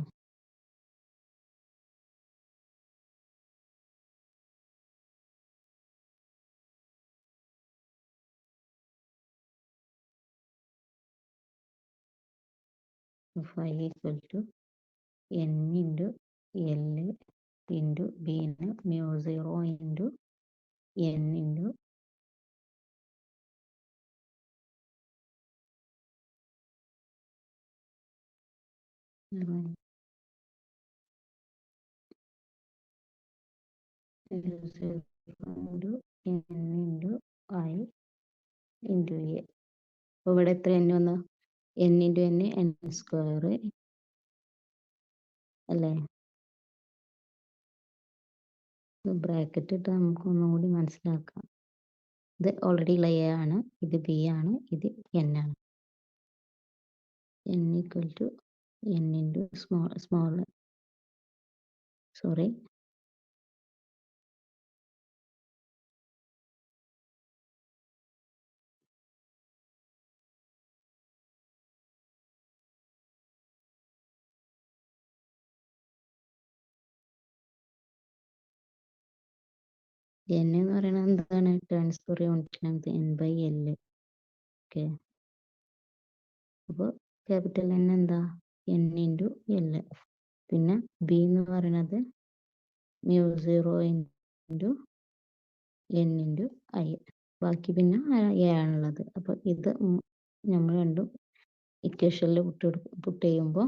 [SPEAKER 1] phi equal to n into L into B μ0 into n into into n into I into a. അപ്പോൾ ഇവിടെ എത്ര n വന്നു? n into n n square അല്ലേ? Bracket ഇട്ട് നമുക്ക് ഒന്നുകൂടി മനസ്സിലാക്കാം. ഇത് ഓൾറെഡി ഉള്ള എ ആണ്, ഇത് ബി ആണ്, ഇത് n ആണ്. n equal to n into small sorry n എന്ന് പറയുന്നത് എന്താണ്? Turns per unit length n by l. Okay, അപ്പോൾ ക്യാപിറ്റൽ N എന്താ? n into l. പിന്നെ ബി എന്ന് പറയുന്നത് μ0 ഇൻറ്റു n ഇൻറ്റു I. ബാക്കി പിന്നെ എ ആണുള്ളത്. അപ്പോൾ ഇത് നമ്മൾ രണ്ടും ഇക്വേഷനിൽ പുട്ട് ചെയ്യുമ്പോൾ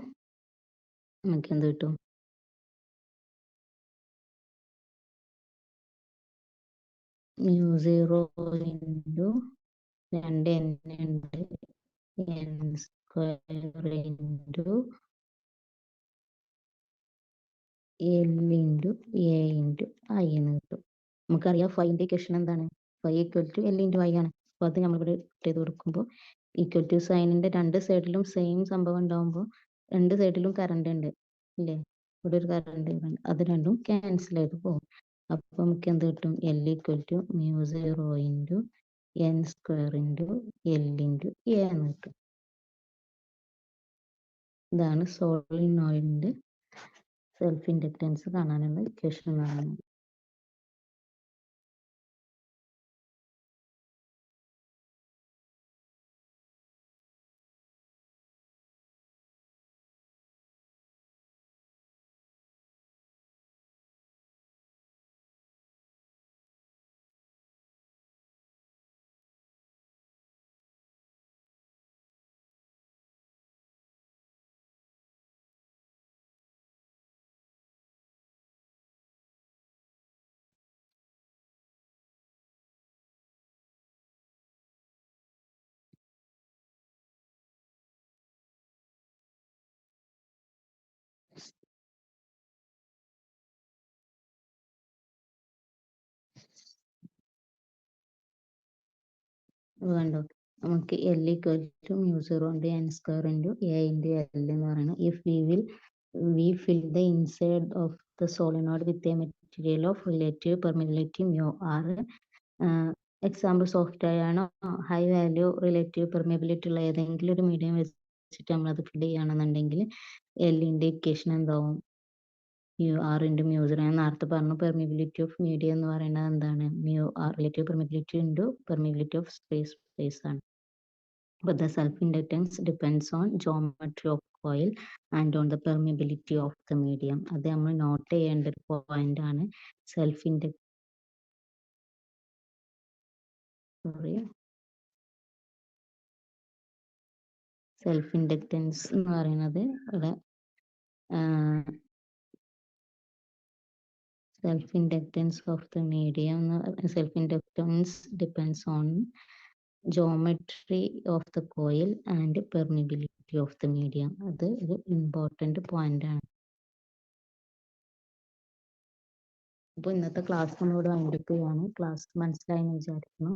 [SPEAKER 1] നമുക്ക് എന്ത് കിട്ടും? μ0 ഇൻറ്റു 2n ഉണ്ട് n square into l into A into I എന്ന് കിട്ടും. നമുക്കറിയാം ഫൈൻ്റെ ഇക്വേഷൻ എന്താണ്? Phi equal to L into I ആണ്. അപ്പോൾ അത് നമ്മളിവിടെ ചെയ്ത് കൊടുക്കുമ്പോൾ ഈക്വൽ ടു സൈനിൻ്റെ രണ്ട് സൈഡിലും സെയിം സംഭവം ഉണ്ടാകുമ്പോൾ രണ്ട് സൈഡിലും കറണ്ട് ഉണ്ട് ഇല്ലേ? ഇവിടെ ഒരു കറണ്ട് ഉണ്ട്, അത് രണ്ടും ക്യാൻസൽ ചെയ്ത് പോകും. അപ്പോൾ നമുക്ക് എന്ത് കിട്ടും? L equal to μ0 into n square into l into A എന്ന് കിട്ടും. ഇതാണ് സോളിനോയിഡിൻ്റെ സെൽഫ് ഇൻഡക്റ്റൻസ് കാണാനുള്ള ഇക്വേഷൻ എന്ന് പറയുന്നത്. കണ്ടോ, നമുക്ക് L equal to μ0 into n square into A into L എന്ന് പറയുന്നത് if we fill the inside of the solenoid with a material of relative permeability μr. Example soft ആയാണോ ഹൈ വാല്യൂ റിലേറ്റീവ് പെർമിയബിലിറ്റി ഉള്ള ഏതെങ്കിലും ഒരു medium വെച്ചിട്ട് നമ്മളത് ഫിൽ ചെയ്യുകയാണെന്നുണ്ടെങ്കിൽ എല്ലിൻ്റെ ഇക്വേഷൻ എന്താവും? r into μ0. ഞാൻ നേരത്തെ പറഞ്ഞു പെർമിയബിലിറ്റി ഓഫ് മീഡിയം എന്ന് പറയുന്നത് എന്താണ്? μr relative permeability into permeability of space ആണ്. But the self-inductance depends on geometry of coil and on the permeability of the medium. അത് നമ്മൾ നോട്ട് ചെയ്യേണ്ട ഒരു പോയിന്റ് ആണ്. സെൽഫ് ഇൻഡക്റ്റൻസ് എന്ന് പറയുന്നത് ഇവിടെ self-inductance of the medium. Self-inductance depends on geometry of the coil and permeability of the medium. അത് ഒരു ഇമ്പോർട്ടൻ്റ് പോയിന്റ് ആണ്. അപ്പോൾ ഇന്നത്തെ ക്ലാസ് നമ്മളിവിടെ വൈൻഡപ്പ് ചെയ്യാണ്. ക്ലാസ് മനസ്സിലായെന്ന് വിചാരിക്കുന്നു.